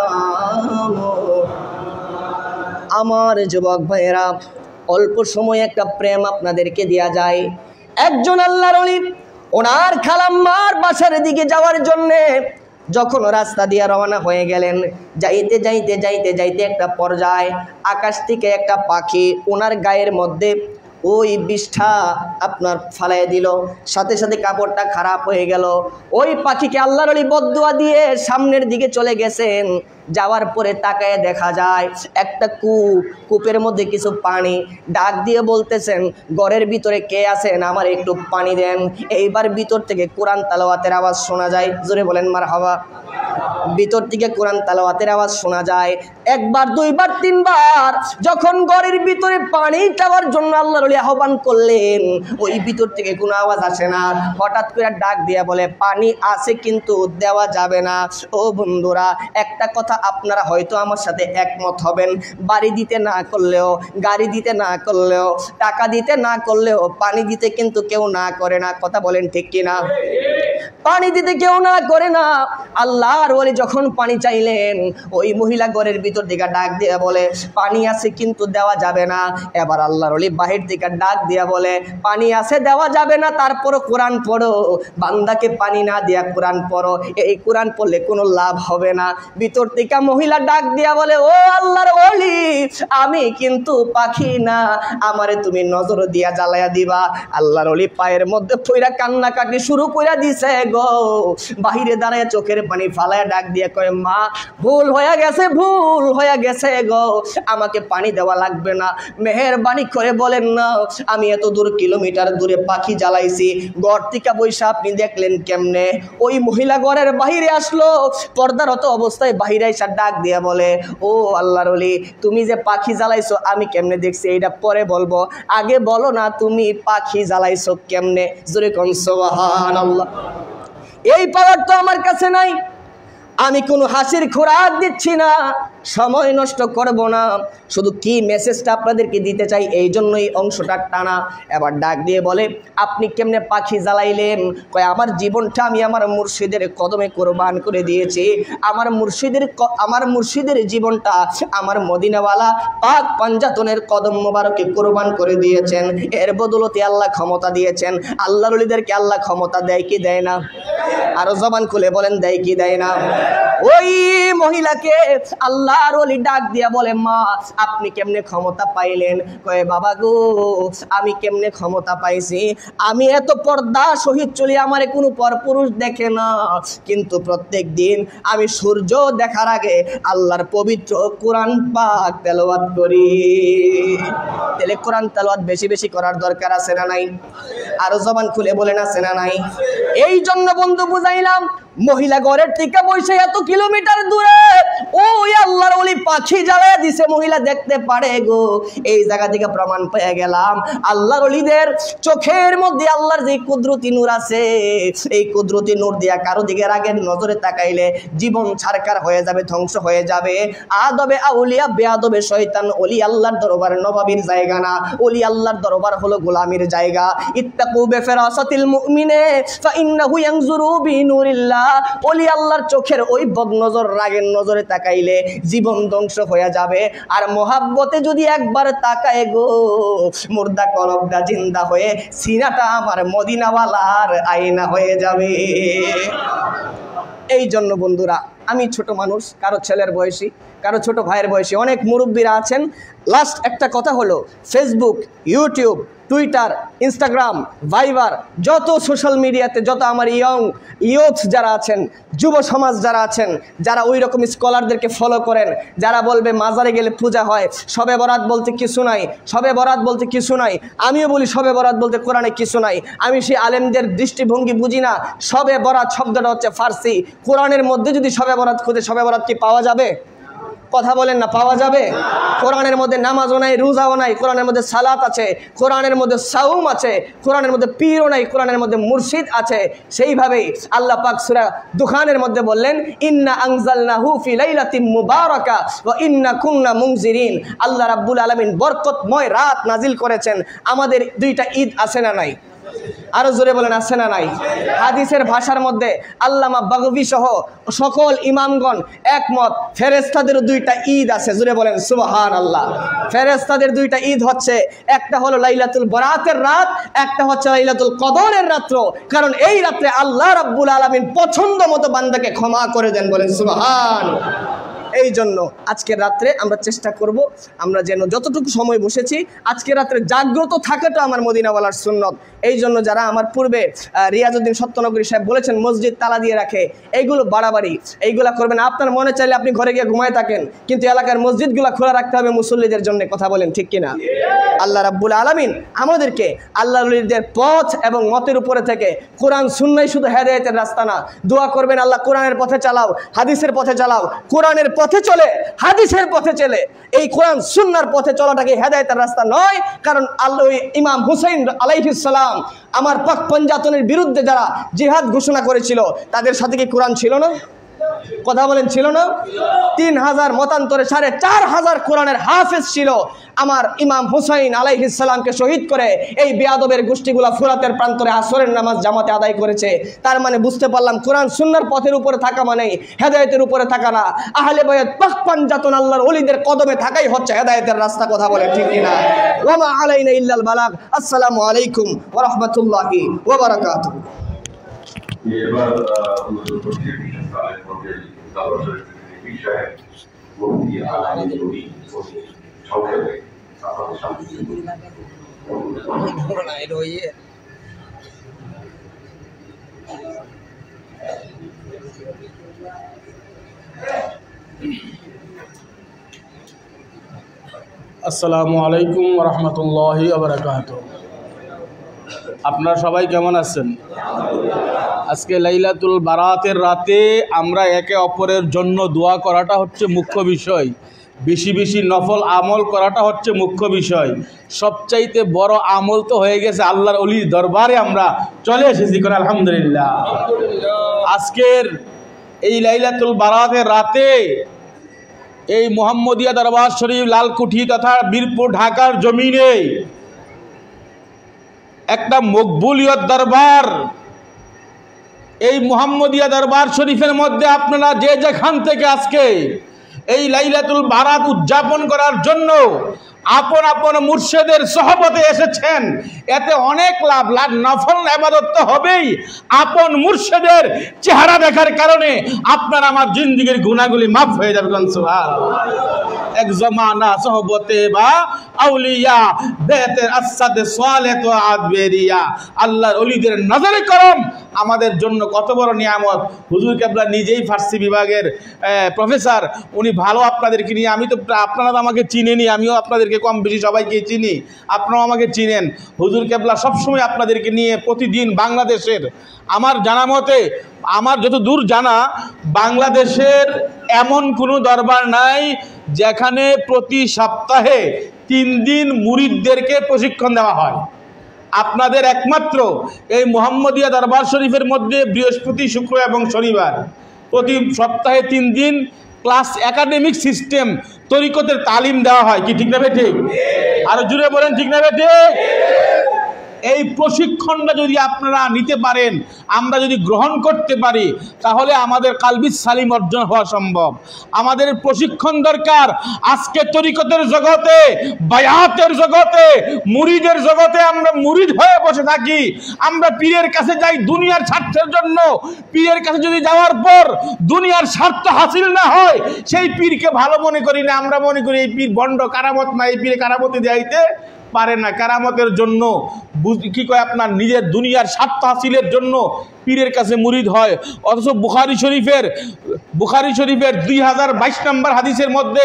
আমার যুবক ভাইয়েরা, অল্প সময় একটা প্রেম আপনাদেরকে দেয়া যায়। একজন আল্লাহর ওলি ওনার খালাম্মার বাসার দিকে যাওয়ার জন্যে যখন রাস্তা দিয়ে রওনা হয়ে গেলেন, যাইতে যাইতে যাইতে যাইতে একটা পর্যায়ে আকাশ থেকে একটা পাখি ওনার গায়ের মধ্যে ওই বিষ্ঠা আপনার ফালাই দিল, সাথে সাথে কাপড়টা খারাপ হয়ে গেল। ওই পাখিকে আল্লাহর ওলি বদদুয়া দিয়ে সামনের দিকে চলে গেছেন। যাওয়ার পরে তাকায় দেখা যায় একটা কূপের মধ্যে কিছু পানি। ডাক দিয়ে বলতেছেন, ঘরের ভিতরে কে আছেন, আমার একটু পানি দেন। এইবার ভিতর থেকে কোরআন তালাওয়াতের আওয়াজ শোনা যায়। জোরে বলেন মারহাবা। ভিতর থেকে কোরআন তালাওয়াতের আওয়াজ শোনা যায়। একবার, দুইবার, তিনবার যখন ঘরের ভিতরে পানি চাওয়ার জন্য আল্লাহর ওলি আহ্বান করলেন, ওই ভিতর থেকে কোনো আওয়াজ আসে না। হঠাৎ করে ডাক দিয়া বলে, পানি আছে কিন্তু দেওয়া যাবে না। ও বন্ধুরা, একটা কথা আপনারা হয়তো আমার সাথে একমত হবেন, বাড়ি দিতে না করলেও, গাড়ি দিতে না করলেও, টাকা দিতে না করলেও পানি দিতে কিন্তু কেউ না করে না। কথা বলেন ঠিক কিনা? পানি দিতে কেউ না করে না। আল্লাহর ওলি যখন পানি চাইলেন, ওই মহিলা ঘরের ভিতর দিকে ডাক দিয়ে বলে, পানি আছে কিন্তু দেওয়া যাবে না। এবার আল্লাহর ওলি বাহির দিকে ডাক দিয়া বলে, পানি আছে দেওয়া যাবে না, তারপরও কোরআন পড়ো। বান্দাকে পানি না দিয়া কোরআন পড়ো, এই কোরআন পড়লে কোনো লাভ হবে না। ভিতর থেকে মহিলা ডাক দিয়া বলে, ও আল্লাহর ওলি, আমি কিন্তু পাখি না, আমারে তুমি নজর দিয়া জ্বালায়া দিবা। আল্লাহর ওলি পায়ের মধ্যে পইরা কান্নাকাটি শুরু কইরা দিছে। গো। বাহিরে দাঁড়ায় চোখের পানি ফালায় ডাক দিয়ে কয়, মা ভুল হয়ে গেছে গো, আমাকে পানি দেওয়া লাগবে না, মেহেরবানি করে বলেন না, আমি এত দূর কিলোমিটার দূরে পাখি জ্বালাইছি, ঘর থেকে বৈশা আপনি দেখলেন কেমনে? ওই মহিলা ঘরের বাহিরে আসলো, পর্দারত অবস্থায় বাহিরে এসে ডাক দিয়ে বলে, ও আল্লাহর ওলি, তুমি যে পাখি জ্বালাইছো আমি কেমনে দেখছি এটা পরে বলবো, আগে বলো না তুমি পাখি জ্বালাইছো কেমনে? জোরে কোন সুবহানাল্লাহ। এই পাওয়ার তো আমার কাছে নাই, আমি কোনো হাসির খোরাক দিচ্ছি না, সময় নষ্ট করব না, শুধু কি মেসেজটা আপনাদেরকে দিতে চাই এই জন্যই অংশটা টানা। এবার ডাক দিয়ে বলে, আপনি কেমনে পাখি জ্বালাইলেন? কয়, আমার জীবনটা আমি আমার মুর্শিদের কদমে কোরবান করে দিয়েছি, আমার মুর্শিদের জীবনটা আমার মদিনাওয়ালা পাক পাঞ্জাতনের কদম মোবারকে কোরবান করে দিয়েছেন, এর বদলতে আল্লাহ ক্ষমতা দিয়েছেন। আল্লাহর ওলিদেরকে আল্লাহ ক্ষমতা দেয় কি দেয় না? আরো জবান খুলে বলেন, দেয় কি দেয় না? ওই মহিলাকে আল্লাহর ওলি ডাক দিয়া বলে, মা আপনি কেমনে ক্ষমতা পাইলেন? কয়ে, বাবা গো, আমি কেমনে ক্ষমতা পাইছি? আমি এত পর্দা সহিত চলি, আমার কোনো পরপুরুষ দেখে না, কিন্তু প্রত্যেক দিন আমি সূর্য দেখার আগে আল্লাহর পবিত্র কোরআন পাক তেলাওয়াত করি। তাহলে কোরআন তেলাওয়াত বেশি বেশি করার দরকার আছে না নাই? আরো জবান খুলে বলেন, আছে না নাই? এই জন্য বন্ধু বুঝাইলাম, মহিলা ঘরের থেকে বসে এত কিলোমিটার দূরে ওই আল্লাহর ওলি পাখি জ্বালায় দিছে, মহিলা দেখতে পারে গো। এই জায়গা থেকে প্রমাণ পেয়ে গেলাম, আল্লাহর ওলিদের চোখের মধ্যে আল্লাহর যে কুদরতি নূর আছে, এই কুদরতি নূর দিয়া কারো দিকে রাগের নজরে তাকাইলে জীবন ছারকার হয়ে যাবে, ধ্বংস হয়ে যাবে। আদবে আউলিয়া, বেয়াদবে শয়তান। ওলি আল্লাহর দরবার নবাবির জায়গা না, ওলি আল্লাহর দরবার হলো গোলামির জায়গা। ইত্তাকু বিফিরাসাতিল মুমিনে ফাইন্নাহু ইয়ানজুরু বিনুরিল্লাহ। ওলি আল্লাহর চোখের ওই বদনজর, রাগের নজরে তাকাইলে জীবন ধ্বংস হয়ে যাবে। আর মোহাব্বতে যদি একবার তাকায় গো, মুর্দা কলবটা জিন্দা হয়ে সিনাটা আমার মদিনাওয়ালার আয়না হয়ে যাবে। এই জন্য বন্ধুরা, আমি ছোট মানুষ, কারো ছেলের বয়সী, কারো ছোট ভাইয়ের বয়সী, অনেক মুরব্বীরা আছেন। লাস্ট একটা কথা হলো, ফেসবুক, ইউটিউব, টুইটার, ইনস্টাগ্রাম, ভাইবার, যত সোশ্যাল মিডিয়াতে যত আমার ইয়ুথ যারা আছেন, যুব সমাজ যারা আছেন, যারা ওই রকম স্কলারদেরকে ফলো করেন, যারা বলবে মাজারে গেলে পূজা হয়, শবে বরাত বলতে কিছু নাই, শবে বরাত বলতে কিছু নাই, আমিও বলি শবে বরাত বলতে কোরআনে কিছু নাই। আমি সেই আলেমদের দৃষ্টিভঙ্গি বুঝি না। শবে বরাত শব্দটা হচ্ছে ফার্সি, কোরআনের মধ্যে যদি শবে বরাত খুঁজে শবে বরাত কি পাওয়া যাবে? কথা বলেন না, পাওয়া যাবে? কোরআনের মধ্যে নামাজও নাই, রোজাও নাই, কোরআনের মধ্যে সালাত আছে, কোরআনের মধ্যে সাওম আছে, কোরআনের মধ্যে পীরও নাই, কোরআনের মধ্যে মুর্শিদ আছে। সেইভাবেই আল্লাহ পাক সূরা দুখানের মধ্যে বললেন, ইন্না আনজালনাহু ফি লাইলাতিন মুবারাকা ওয়া ইন্না কুন্না মুনজিরিন। আল্লাহ রাব্বুল আলামিন বরকতময় রাত নাজিল করেছেন। আমাদের দুইটা ঈদ আছে না নাই? আরো জোরে বলেন, আছে না নাই? হাদিসের ভাষার মধ্যে আল্লামা বাগবী সহ সকল ইমামগণ একমত, ফেরেশতাদের দুইটা ঈদ আছে। জোরে বলেন সুবহানাল্লাহ। ফেরেশতাদের দুইটা ঈদ হচ্ছে, একটা হলো লাইলাতুল বরাতের রাত, একটা হচ্ছে লাইলাতুল কদরের রাত্র। কারণ এই রাত্রে আল্লাহ রাব্বুল আলামিন পছন্দ মতো বান্দাকে ক্ষমা করে দেন। বলেন সুবহানাল্লাহ। এই জন্য আজকের রাত্রে আমরা চেষ্টা করব, আমরা যেন যতটুকু সময় বসেছি আজকের রাত্রে জাগ্রত থাকাটা আমার মদিনাওয়ালার সুন্নত। এই জন্য যারা আমার পূর্বে রিয়াজউদ্দিন সত্যনগরী সাহেব বলেছেন মসজিদ তালা দিয়ে রাখে, এইগুলো বাড়াবাড়ি, এইগুলা করবেন। আপনার মনে চাইলে আপনি ঘরে গিয়ে ঘুমায় থাকেন, কিন্তু এলাকার মসজিদগুলো খোলা রাখতে হবে মুসল্লিদের জন্য। কথা বলেন ঠিক কিনা? আল্লাহ রাব্বুল আলামিন আমাদেরকে আল্লাহর ওলিদের পথ এবং মতের উপরে থেকে, কোরআন সুন্নাহই শুধু হেদায়েতের রাস্তা না। দোয়া করবেন, আল্লাহ কোরআনের পথে চালাও, হাদিসের পথে চালাও। কোরআনের পথে চলে, হাদিসের পথে চলে, এই কোরআন সুন্নাহর পথে চলাটাকে হেদায়েতের রাস্তা নয়। কারণ আল্লাহ ইমাম হুসাইন আলাইহিস সালাম আমার পাক পাঞ্জাতনের বিরুদ্ধে যারা জিহাদ ঘোষণা করেছিল, তাদের সাথে কি কোরআন ছিল না? কথা বলেন, ছিল না? 3000 মতান্তরে 4500 কোরআনের হাফেজ ছিল। আমার ইমাম হুসাইন আলাইহিস সালামকে শহীদ করে এই বেয়াদবের গোষ্ঠীগুলা ফুরাতের প্রান্তরে আসরের নামাজ জামাতে আদায় করেছে। তার মানে বুঝতে পারলাম কোরআন সুন্নাহর পথের উপরে থাকা মানে হেদায়েতের উপরে থাকা না। আহলে বায়াত পাক পাঞ্জাতন আল্লাহর ওলিদের কদমে থাকাই হচ্ছে হেদায়েতের রাস্তা। কথা বলে ঠিক কিনা? ওয়া মা আলাইনা ইল্লাল বালাগ। আসসালামু আলাইকুম ওয়া রাহমাতুল্লাহি ওয়া বারাকাতুহু। এবার বিষয়ে মুফতি আলামিন নবী সংক্ষেপে আপনাদের সামনে আসসালামু আলাইকুম ওয়া রাহমাতুল্লাহি ওয়া বারাকাতুহু। আপনারা সবাই কেমন আছেন? আজকে লাইলাতুল বারাতের রাতে আমরা একে অপরের জন্য দোয়া করাটা হচ্ছে মুখ্য বিষয়, বেশি বেশি নফল আমল করাটা হচ্ছে মুখ্য বিষয়। সবচাইতে বড় আমল তো হয়ে গেছে আল্লাহর ওলির দরবারে আমরা চলে এসেছি করে আলহামদুলিল্লাহ। আজকের এই লাইলাতুল বারাতের রাতে এই মোহাম্মদিয়া দরবার শরীফ লালকুঠি তথা বীরপুর ঢাকার জমিনে একটা মকবুলিয়ত দরবার, এই মোহাম্মদিয়া দরবার শরীফের মধ্যে আপনারা যে যেখান থেকে আজকে এই লাইলাতুল বারাত উদযাপন করার জন্য আপন আপন মুর্শিদের সহবতে এসেছেন, এতে অনেক লাভ। নফল ইবাদত তো হবেই, আপন মুর্শিদের চেহারা দেখার কারণে আপনার আমার জিন্দেগীর গুনাহগুলি মাফ হয়ে যাবে। সুবহানাল্লাহ। এক জমানা সহবতে বা আউলিয়া বেতের আসাদে সালেহ ওয়া আদবেরিয়া, আল্লাহর ওলিদের নজরে করম আমাদের জন্য কত বড় নিয়ামত। হুজুর কেবলা নিজেই ফার্সি বিভাগের প্রফেসর, উনি ভালো আপনাদেরকে নিয়ে, আমি তো আপনারা তো আমাকে চিনেনি, আমিও আপনাদেরকে কম বেশি সবাইকে চিনি, আপনারাও আমাকে চিনেন। হুজুর কেবলা সবসময় আপনাদেরকে নিয়ে প্রতিদিন বাংলাদেশের, আমার জানা মতে, আমার যত দূর জানা, বাংলাদেশের এমন কোনো দরবার নাই যেখানে প্রতি সপ্তাহে 3 দিন মুরিদদেরকে প্রশিক্ষণ দেওয়া হয়। আপনাদের একমাত্র এই মোহাম্মদিয়া দরবার শরীফের মধ্যে বৃহস্পতি, শুক্র এবং শনিবার প্রতি সপ্তাহে 3 দিন ক্লাস একাডেমিক সিস্টেম তরিকতের তালিম দেওয়া হয়। কি ঠিক না ঠিক? আরো জুড়ে বলেন ঠিক না ঠিক? এই প্রশিক্ষণটা যদি আপনারা নিতে পারেন, আমরা যদি গ্রহণ করতে পারি, তাহলে আমাদের কালবি সালিম অর্জন হওয়া সম্ভব। আমাদের প্রশিক্ষণ দরকার। আজকে তরিকতের জগতে, বায়াতের জগতে, মুরিদের জগতে আমরা মুরিদ হয়ে বসে থাকি। আমরা পীরের কাছে যাই দুনিয়ার স্বার্থের জন্য। পীরের কাছে যদি যাওয়ার পর দুনিয়ার স্বার্থ হাসিল না হয়, সেই পীরকে ভালো মনে করি না। আমরা মনে করি এই পীর ভণ্ড, কারামত না, এই পীরে কারামতি দেখাইতে পারে না। কারামতের জন্য কি কয়, আপনার নিজের দুনিয়ার স্বার্থ হাসিলের জন্য পীরের কাছে মুরিদ হয়। অথচ বুখারী শরীফের 2022 নম্বর হাদিসের মধ্যে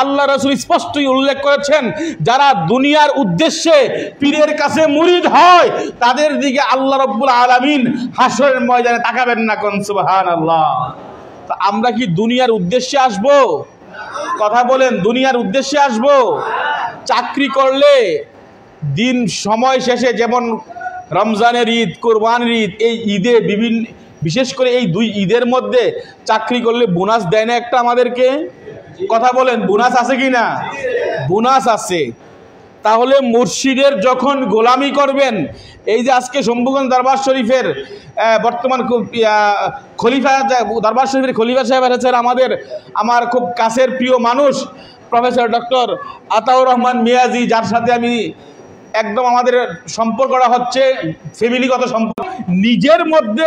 আল্লাহ রাসূল স্পষ্টই উল্লেখ করেছেন, যারা দুনিয়ার উদ্দেশ্যে পীরের কাছে মুরিদ হয় তাদের দিকে আল্লাহ রাব্বুল আলামিন হাশরের ময়দানে তাকাবেন না। কোন সুবহানাল্লাহ। তা আমরা কি দুনিয়ার উদ্দেশ্যে আসব? কথা বলেন, দুনিয়ার উদ্দেশ্যে আসব? চাকরি করলে দিন সময় শেষে, যেমন রমজানের ঈদ, কোরবানির ঈদ, এই ঈদে বিশেষ করে এই 2 ঈদের মধ্যে চাকরি করলে বোনাস দেয় না একটা আমাদেরকে? কথা বলেন, বোনাস আছে কি না? বোনাস আছে। তাহলে মুর্শিদের যখন গোলামি করবেন, এই যে আজকে শম্ভুগঞ্জ দরবার শরীফের বর্তমান খলিফা, দরবার শরীফের খলিফা সাহেব এসেছেন, আমার খুব কাছের প্রিয় মানুষ প্রফেসর ডক্টর আতাউর রহমান মিয়াজি, যার সাথে আমি একদম আমাদের সম্পর্কটা হচ্ছে ফ্যামিলিগত সম্পর্ক। নিজের মধ্যে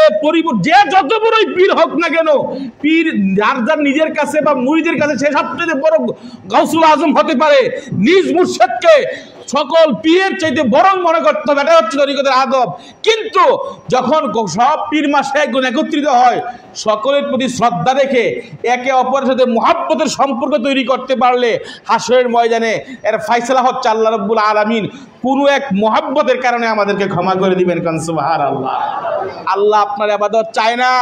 যে যত বড়ই পীর হোক না কেন, পীর যার যার নিজের কাছে বা মুরিদের কাছে সে সবচেয়ে বড় গাউসুল আজম হতে পারে। নিজ মুর্শিদকে সকল পীরের চাইতে বরং মনে করতে হবে, এটা হচ্ছে তরিকতের আদব। কিন্তু যখন সব পীর মাশায়েখ একত্রিত হয়, সকলের প্রতি শ্রদ্ধা রেখে একে অপরের সাথে মুহাব্বতের সম্পর্ক তৈরি করতে পারলে হাশরের ময়দানে এর ফায়সালা হচ্ছে আল্লাহ রাব্বুল আলামিন কোনো এক মুহাব্বতের কারণে আমাদেরকে ক্ষমা করে দিবেন। কারণ সুবহানাল্লাহ। আল্লাহ আপনার ইবাদত চায় না।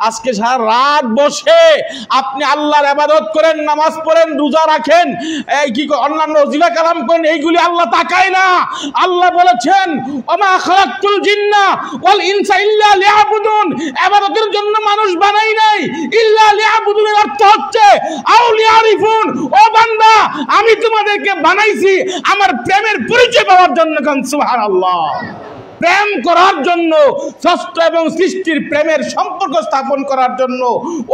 আজকে সারা রাত বসে আপনি আল্লাহর ইবাদত করেন, নামাজ পড়েন, রোজা রাখেন, এই কি অন্যান্য ওজিফা কালাম করেন, এইগুলি আল্লাহ তাকায় না। আল্লাহ বলেছেন, ওমা খালাকতুল জিন্না ওয়াল ইনসা ইল্লা লিয়াবুদুন, ইবাদতের জন্য মানুষ বানাই নাই। ইল্লা লিয়াবুদুনের অর্থ হচ্ছে আউলিয়ারিফুন, ও বান্দা আমি তোমাদেরকে বানাইছি আমার প্রেমের পরিচয় পাওয়ার জন্য। কারণ সুবহানাল্লাহ। প্রেম করার জন্য, ষষ্ঠ এবং সৃষ্টির প্রেমের সম্পর্ক স্থাপন করার জন্য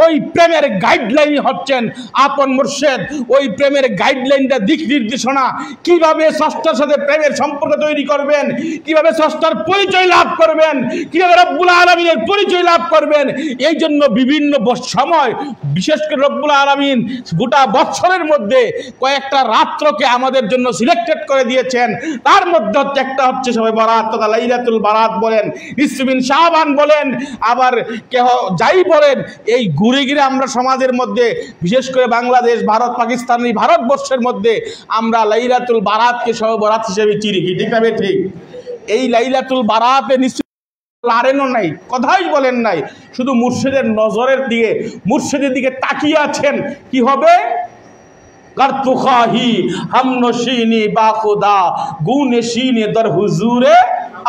ওই প্রেমের গাইডলাইন হচ্ছেন আপন মুর্শিদ। ওই প্রেমের গাইডলাইনটা, দিক নির্দেশনা, কিভাবে ষষ্ঠের সাথে প্রেমের সম্পর্ক তৈরি করবেন, কিভাবে ষষ্ঠের পরিচয় লাভ করবেন, কিভাবে রব্বুল আলামিনের পরিচয় লাভ করবেন, এই জন্য বিভিন্ন সময়, বিশেষ করে রব্বুল আলামিন গোটা বৎসরের মধ্যে কয়েকটা রাত্রকে আমাদের জন্য সিলেক্টেড করে দিয়েছেন। তার মধ্যে একটা হচ্ছে সবে বরাত তথা লাইলাতুল লাইলাতুল বারাত বলেন, নিসফিন শাবান বলেন, আবার কেহ যাই বলেন, এই ঘুরে ঘিরে আমরা সমাজের মধ্যে, বিশেষ করে বাংলাদেশ, ভারত, পাকিস্তান, এই ভারতবর্ষের মধ্যে আমরা লাইলাতুল বারাতকে সব বরাত হিসেবে চিনি। ঠিক না ঠিক? এই লাইলাতুল বারাতে নিশ্চয় লারেনও নাই, কথাই বলেন নাই, শুধু মুর্শিদের নজরের দিকে, মুর্শিদের দিকে তাকিয়ে আছেন। কি হবে? কারতুখাহি হামনশিনি বা খুদা গুনশিনি দর হুজুরে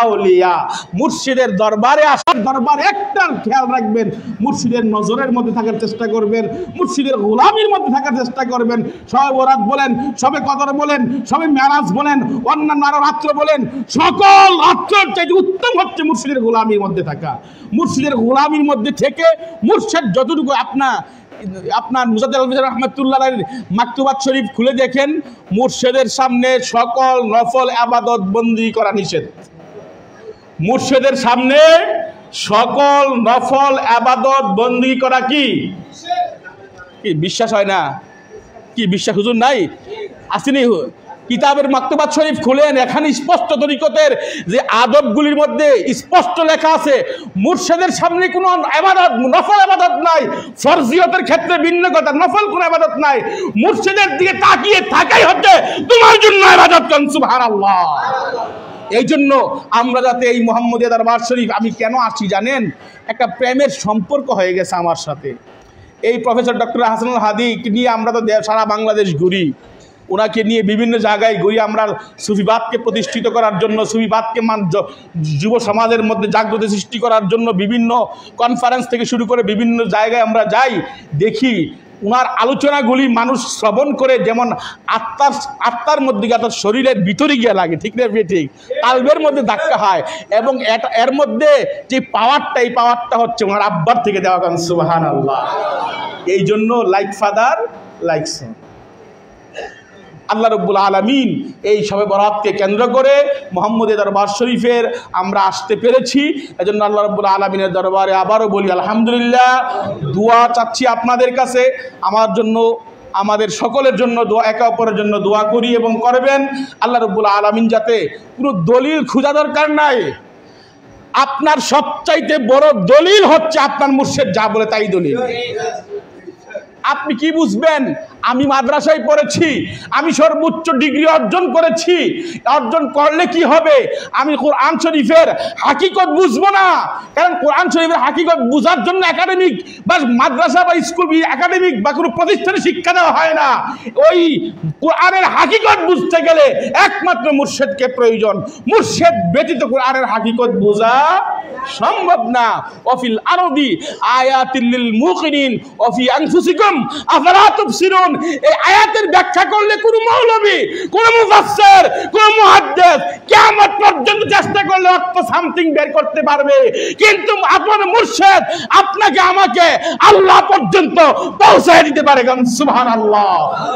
আউলিয়া। মুর্শিদের দরবারে আসার, দরবার একটা খেয়াল রাখবেন, মুর্শিদের নজরের মধ্যে থাকার চেষ্টা করবেন, মুর্শিদের গোলামির মধ্যে থাকার চেষ্টা করবেন। সবে বরাত বলেন, সবে কদর বলেন, সবে মেরাজ বলেন, অন্যান্য আরো রাত্র বলেন, সকল রাত্রের চাইতে উত্তম হচ্ছে মুর্শিদের গোলামির মধ্যে থাকা। মুর্শিদের গোলামির মধ্যে থেকে মুর্শিদ যতটুকু আপনার মুজাদ্দেদ আল-ফিসার রাহমাতুল্লাহ আলাইহির মাকতুবাত শরীফ খুলে দেখেন, মুর্শিদের সামনে সকল নফল ইবাদত বন্দী করা নিষেধ। মুর্শিদের সামনে সকল নফল ইবাদত বন্দী করা কি বিশ্বাস হয় না? কি বিশ্বাস হুজুর নাই? আসেনি? কিতাবের মাকতুবাত শরীফ খুলেন, এখানে স্পষ্ট তরিকতের যে আদবগুলির মধ্যে স্পষ্ট লেখা আছে, মুর্শিদের সামনে কোনো ইবাদত, নফল ইবাদত নাই। ফরজিয়তের ক্ষেত্রে ভিন্ন কথা, নফল কোনো ইবাদত নাই। মুর্শিদের দিকে তাকিয়ে থাকাই হচ্ছে তোমার জন্য ইবাদত। সুবহানাল্লাহ। এই জন্য আমরা যাতে এই মুহাম্মদিয়া দরবার শরীফ, আমি কেন আসি জানেন? একটা প্রেমের সম্পর্ক হয়ে গেছে আমার সাথে। এই প্রফেসর ডক্টর হাসানুল হাদিকে নিয়ে আমরা তো সারা বাংলাদেশ ঘুরি, ওনাকে নিয়ে বিভিন্ন জায়গায় ঘুরি। আমরা সুফিবাদকে প্রতিষ্ঠিত করার জন্য, সুফিবাদকে যুব সমাজের মধ্যে জাগ্রত সৃষ্টি করার জন্য বিভিন্ন কনফারেন্স থেকে শুরু করে বিভিন্ন জায়গায় আমরা যাই, দেখি ওনার আলোচনাগুলি মানুষ শ্রবণ করে যেমন আত্মার মধ্যে গিয়ে, অর্থাৎ শরীরের ভিতরে গিয়ে লাগে। ঠিক না? ঠিক। কালবের মধ্যে ধাক্কা হয়, এবং এর মধ্যে যে পাওয়ারটা, এই পাওয়ারটা হচ্ছে ওনার আব্বার থেকে দেওয়া। সুবহানাল্লাহ। এই জন্য লাইক ফাদার লাইক সন। আল্লাহ রাব্বুল আলামিন এই শবে বরাতকে কেন্দ্র করে মুহাম্মদিয়া দরবার শরীফের আমরা আসতে পেরেছি। এজন্য আল্লাহ রাব্বুল আলামিনের দরবারে আবারও বলি আলহামদুলিল্লাহ। দোয়া চাচ্ছি আপনাদের কাছে, আমার জন্য, আমাদের সকলের জন্য দোয়া, একে অপরের জন্য দোয়া করি এবং করবেন। আল্লাহ রাব্বুল আলামিন যাতে কোনো দলিল খোঁজা দরকার নাই, আপনার সবচাইতে বড় দলিল হচ্ছে আপনার মুর্শিদ যা বলে তাই দলিল। আপনি কি বুঝবেন? আমি মাদ্রাসায় পড়েছি, আমি সর্বোচ্চ ডিগ্রি অর্জন করেছি, অর্জন করলে কি হবে? আমি কোরআন শরীফের হাকিকত বুঝবো না, কারণ কোরআন শরীফের হাকিকত বোঝার জন্য একাডেমিক বা মাদ্রাসা বা স্কুল একাডেমিক বা কোনো প্রতিষ্ঠানে শিক্ষা দেওয়া হয় না। ওই কোরআনের হাকিকত বুঝতে গেলে একমাত্র মুর্শিদকে প্রয়োজন। মুর্শিদ ব্যতীত কোরআনের হাকিকত বোঝা সম্ভব না। অফিল আরদি আয়াতিল লিল মুকিনিন অফি আনফুসিকুম আফালা তুবসিরুন। এই আয়াতের ব্যাখ্যা করলে কোন মৌলবী, কোন মুফাসসির, কোন মুহাদ্দিস কিয়ামত পর্যন্ত চেষ্টা করলে অর্থ সামথিং বের করতে পারবে, কিন্তু আপনার মুর্শিদ আপনাকে আমাকে আল্লাহ পর্যন্ত পৌঁছায় দিতে পারে। সুবহানাল্লাহ।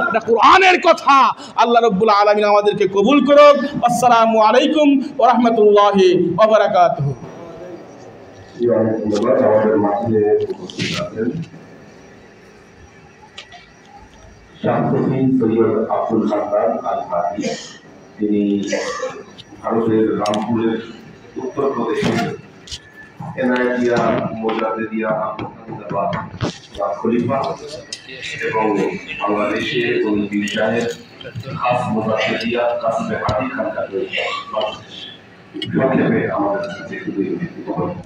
এটা কোরআনের কথা। আল্লাহ রাব্বুল আলামিন আমাদেরকে কবুল করুন। আসসালামু আলাইকুম ওয়া রাহমাতুল্লাহি ওয়া বারাকাতুহু। আমাদের মাঝে উপস্থিত আছেন শামসুদ্দিন সৈয়দ আব্দুল খান্নান আল হাদি। তিনি ভারতের রামপুরের উত্তরপ্রদেশের এনায়েতিয়া মোজাদ্দেদিয়া আহমদাবাদ বা খলিফা এবং বাংলাদেশে উনি পীর সাহেব খাস মোজাদ্দেদিয়া কাসবে হাদি খানকাতের সংক্ষেপে আমাদের কাছে একটু বিবৃতি করবেন।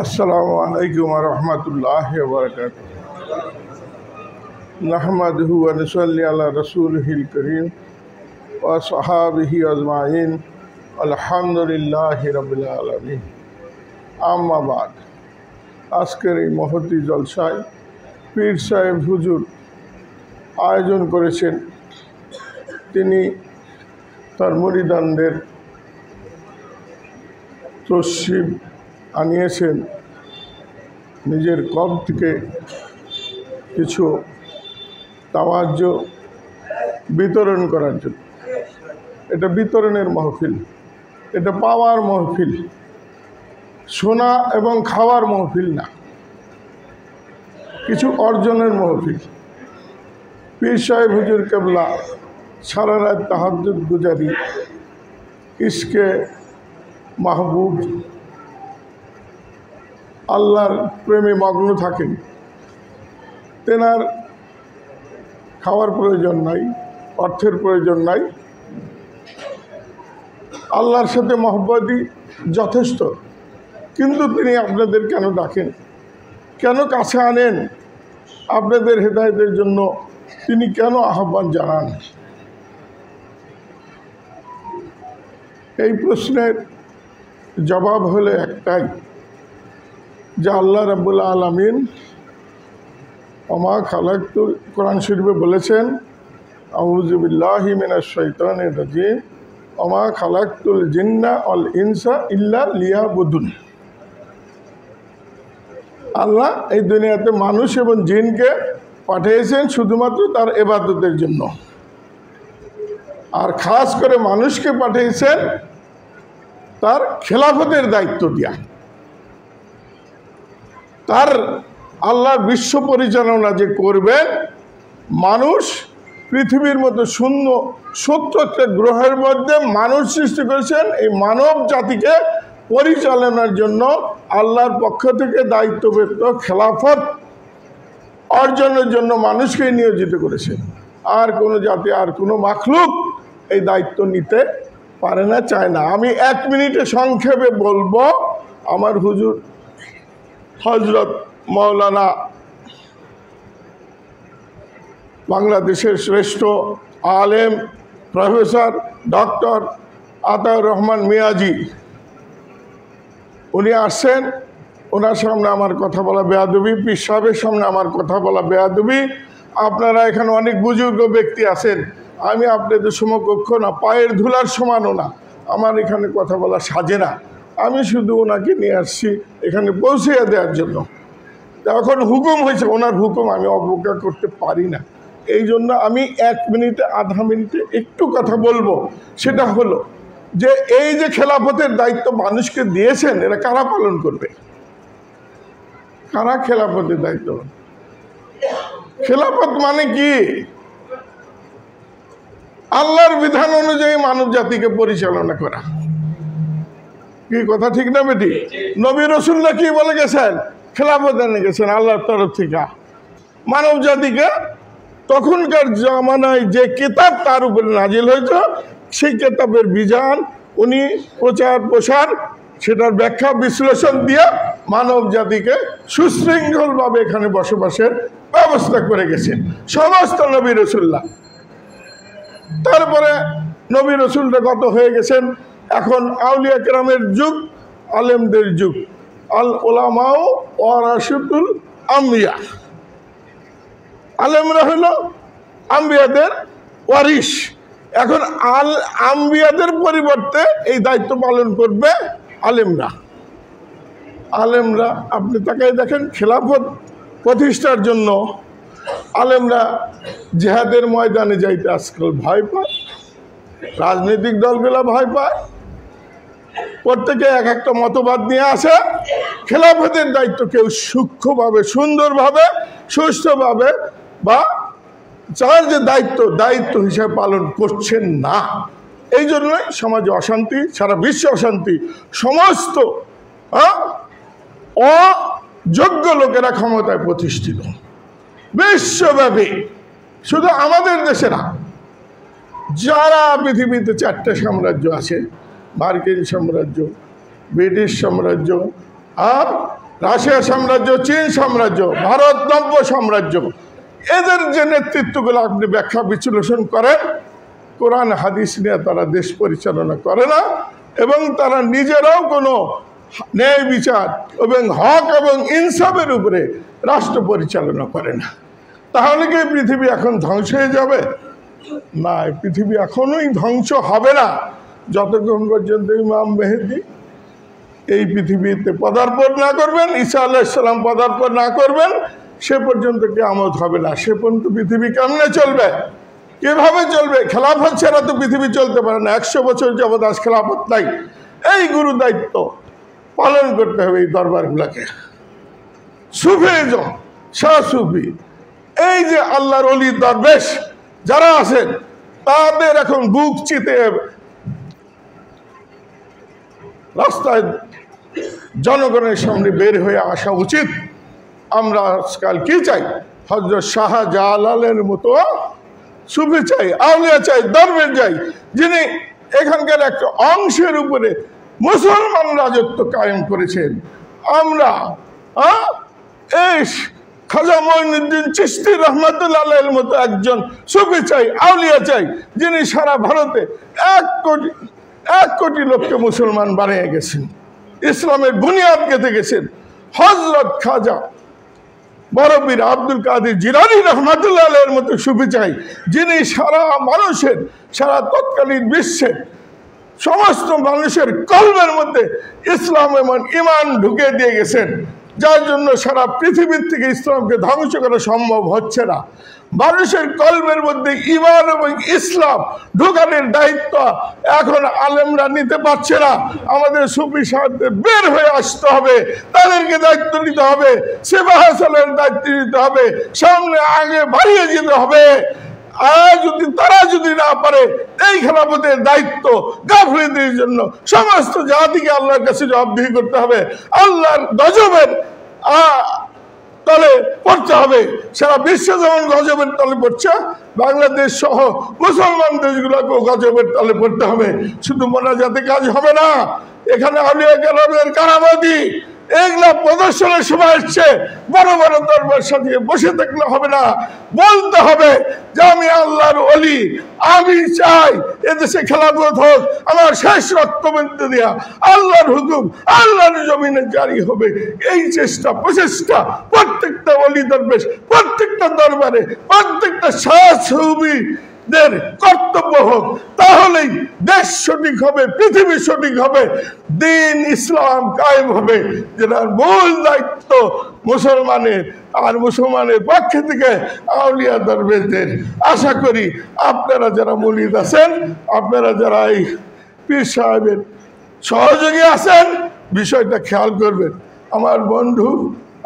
अस्सलामु अलैकुम व रहमतुल्लाहि व बरकातुहू। नहमदुहु व नसल्ली अला रसूलिहिल करीम व सहाबिहि अजमाइन अल्हम्दुलिल्लाहि रब्बिल आलामीन। আম্মা বাদ। আজকের এই মহতী জলসায় পীর সাহেব হুজুর আয়োজন করেছেন। তিনি তার মুরিদানদের তশরিফ আনিয়েছেন নিজের কল্প থেকে কিছু তাওয়াজ্জ বিতরণ করার জন্য। এটা বিতরণের মাহফিল, এটা পাওয়ার মাহফিল, শোনা এবং খাওয়ার মাহফিল না, কিছু অর্জনের মাহফিল। পীর সাহেব হুজুর কেবলা সারা রাত তাহাজ্জুদ গুজারি, ইশকে মাহবুব আল্লাহর প্রেমে মগ্ন থাকেন। তেনার খাওয়ার প্রয়োজন নাই, অর্থের প্রয়োজন নাই, আল্লাহর সাথে মহব্বতই যথেষ্ট। কিন্তু তিনি আপনাদের কেন ডাকেন, কেন কাছে আনেন, আপনাদের হেদায়েতের জন্য তিনি কেন আহ্বান জানান? এই প্রশ্নের জবাব হলো একটাই, যে আল্লাহ রাব্বুল আলামিন ওমা খালাকতু, কোরআন শরীফে বলেছেন আউযু বিল্লাহি মিনাশ শাইতানির রাজিম, ওমা খালাকতুল জিন্না ওয়াল ইনসা ইল্লা লিয়াবুদুন। আল্লাহ এই দুনিয়াতে মানুষ এবং জিনকে পাঠিয়েছেন শুধুমাত্র তার ইবাদতের জন্য, আর খাস করে মানুষকে পাঠিয়েছেন তার খেলাফতের দায়িত্ব দিয়া, তার আল্লাহর বিশ্ব পরিচালনা যে করবেন। মানুষ পৃথিবীর মতো শূন্য ৭০টা গ্রহের মধ্যে মানুষ সৃষ্টি করেছেন, এই মানব জাতিকে পরিচালনার জন্য আল্লাহর পক্ষ থেকে দায়িত্বপ্রাপ্ত খেলাফত অর্জনের জন্য মানুষকে নিয়োজিত করেছেন। আর কোনো জাতি, আর কোনো মাখলুক এই দায়িত্ব নিতে পারে না, চায় না। আমি 1 মিনিটে সংক্ষেপে বলবো। আমার হুজুর হজরত মৌলানা, বাংলাদেশের শ্রেষ্ঠ আলেম প্রফেসর ডক্টর আতাউর রহমান মিয়াজি, উনি আসছেন। ওনার সামনে আমার কথা বলা বেয়াদবি, পীর সাহেবের সামনে আমার কথা বলা বেয়াদবি। আপনারা এখানে অনেক বুজুর্গ ব্যক্তি আছেন, আমি আপনাদের সমকক্ষ না, পায়ের ধুলার সমানও না, আমার এখানে কথা বলা সাজে না। আমি শুধু ওনাকে নিয়ে আসছি এখানে পৌঁছে দেওয়ার জন্য। এখন হুকুম হয়েছে, ওনার হুকুম আমি অবজ্ঞা করতে পারি না। এই জন্য আমি 1 মিনিটে, আধা মিনিটে একটু কথা বলবো। সেটা হলো যে এই যে খেলাফতের দায়িত্ব মানুষকে দিয়েছেন, এরা কারা পালন করবে? কারা খেলাফতের দায়িত্ব? খেলাফত মানে কি? আল্লাহর বিধান অনুযায়ী মানব জাতিকে পরিচালনা করা। কি কথা ঠিক না বেটি? নবী রাসূলরা কি বলে গেছেন? খেলাফত এনে গেছেন আল্লাহর তরফ থেকে মানব জাতিকে। তখনকার জামানায় যে কিতাব তার উপরে নাজিল হয়েছে, সেই কিতাবের বিধান উনি প্রচার প্রসার, সেটার ব্যাখ্যা বিশ্লেষণ দিয়ে মানব জাতিকে সুশৃঙ্খলভাবে এখানে বসবাসের ব্যবস্থা করে গেছেন সমস্ত নবী রাসূলরা। তারপরে নবী রাসূলরা কত হয়ে গেছেন, এখন আউলিয়া কেরামের যুগ, আলেমদের যুগ। আল উলামাউ ওয়ারাসাতুল আম্বিয়া, আলেমরা হলো আম্বিয়াদের ওয়ারিস। এখন আম্বিয়াদের পরিবর্তে এই দায়িত্ব পালন করবে আলেমরা। আলেমরা আপনি তাকাই দেখেন, খেলাফত প্রতিষ্ঠার জন্য আলেমরা জিহাদের ময়দানে যাইতে আজকাল ভয় পায়, রাজনৈতিক দলগুলো ভয় পায়, প্রত্যেকে এক একটা মতবাদ নিয়ে আসে। খেলাফতের দায়িত্ব কেউ সূক্ষ্মভাবে, সুন্দরভাবে, সুষ্ঠুভাবে বা যার যে দায়িত্ব হিসেবে পালন করছেন না। এই জন্যই সমাজে অশান্তি, সারা বিশ্বে অশান্তি। সমস্ত অযোগ্য লোকেরা ক্ষমতায় প্রতিষ্ঠিত বিশ্বব্যাপী, শুধু আমাদের দেশে না, যারা পৃথিবীতে 4টে সাম্রাজ্য আছে, মার্কিন সাম্রাজ্য, ব্রিটিশ সাম্রাজ্য, রাশিয়া সাম্রাজ্য, চীন সাম্রাজ্য, ভারত নব্য সাম্রাজ্য, এদের যে নেতৃত্বগুলো আপনি ব্যাখ্যা বিশ্লেষণ করেন, কোরআন হাদিস নিয়ে তারা দেশ পরিচালনা করে না, এবং তারা নিজেরাও কোনো ন্যায় বিচার এবং হক এবং ইনসাফের উপরে রাষ্ট্র পরিচালনা করে না। তাহলে কি পৃথিবী এখন ধ্বংস হয়ে যাবে? না, পৃথিবী এখনোই ধ্বংস হবে না যতক্ষণ পর্যন্ত ইমাম মেহেদী এই পৃথিবীতে পদার্পণ না করবেন, ঈসা আলাইহিস সালাম পদার্পণ না করবেন, সে পর্যন্ত কিয়ামত হবে না। সে পর্যন্ত পৃথিবী কেমনে চলবে, কিভাবে চলবে? খেলাফত ছাড়া তো পৃথিবী চলতে পারে না। 100 বছর যাবৎ আজ খেলাফত নাই। এই গুরু দায়িত্ব পালন করতে হবে এই দরবারগুলোকে। সুফিজম, শাহ সুফি, এই যে আল্লাহর ওলি দরবেশ যারা আছেন, তাদের এখন বুক চিতে রাস্তায় জনগণের সামনে বের হয়ে আসা উচিত। আমরা আজকাল কি চাই? হযরত শাহজালালের মতো সুফি চাই, আউলিয়া চাই, দরবেশ চাই, যিনি এখানকার একটা অংশের উপরে মুসলমান রাজত্ব কায়েম করেছেন। আমরা এই খাজা মঈনুদ্দিন চিশতি রহমাতুল্লাহ আলাইহির মতো একজন সুফি চাই, আউলিয়া চাই, যিনি সারা ভারতে 1 কোটি লোককে মুসলমান বানিয়ে গেছেন, ইসলামের বুনিয়াদ গেঁথে গেছেন। হযরত খাজা বড়পীর আব্দুল কাদের জিলানী রহমাতুল্লাহ আলাইহির মতো সুফি চাই, যিনি সারা মানুষের, সারা তৎকালীন বিশ্বের সমস্ত মানুষের কলবের মধ্যে ইসলাম এবং ঈমান ঢুকে দিয়ে গেছেন, যার জন্য সারা পৃথিবীর থেকে ইসলামকে ধ্বংস করা সম্ভব হচ্ছে না। মানুষের কলবের মধ্যে ঈমান এবং ইসলাম ঢোকানোর দায়িত্ব এখন আলেমরা নিতে পারছে না। আমাদের সুফি সাহেবদের বের হয়ে আসতে হবে, তাদেরকে দায়িত্ব নিতে হবে, সেবা হাসিলের দায়িত্ব নিতে হবে, সামনে আগে বাড়িয়ে যেতে হবে। আর তারা যদি না পারে, এই খেলাফতের দায়িত্ব গাফিলদের জন্য সমস্ত জাতিকে আল্লাহর কাছে জবাবদিহি করতে হবে। আল্লাহর গজবের তলে পড়তে হবে। সারা বিশ্ব যেমন গজবের তলে পড়ছে, বাংলাদেশ সহ মুসলমান দেশগুলোকেও গজবের তলে পড়তে হবে। শুধু মোনাজাতে কাজ হবে না, এখানে আউলিয়া কেরামের কারামতি এগুলা প্রদর্শনের সময় এসছে। বড় বড় দরবার সাজিয়ে বসে থাকলে হবে না, বলতে হবে যে আমি আল্লাহর ওলি, আমি চাই এদেশে খেলাফত হোক, আমার শেষ রক্তবিন্দু দিয়া আল্লাহর হুকুম আল্লাহর জমিনে জারি হবে। এই চেষ্টা প্রচেষ্টা প্রত্যেকটা ওলি দরবেশ, প্রত্যেকটা দরবারে, প্রত্যেকটা শাহ সুফিদের কর্তব্য হোক। তাহলেই দেশ সঠিক হবে, পৃথিবী সঠিক হবে, দিন ইসলাম কায়েম হবে, যেটার মূল দায়িত্ব মুসলমানের। আর মুসলমানের পক্ষে থেকে আউলিয়া দরবেশদের। আশা করি আপনারা যারা মুরিদ আছেন, আপনারা যারা এই পীর সাহেবের সহযোগী আছেন, বিষয়টা খেয়াল করবেন। আমার বন্ধু,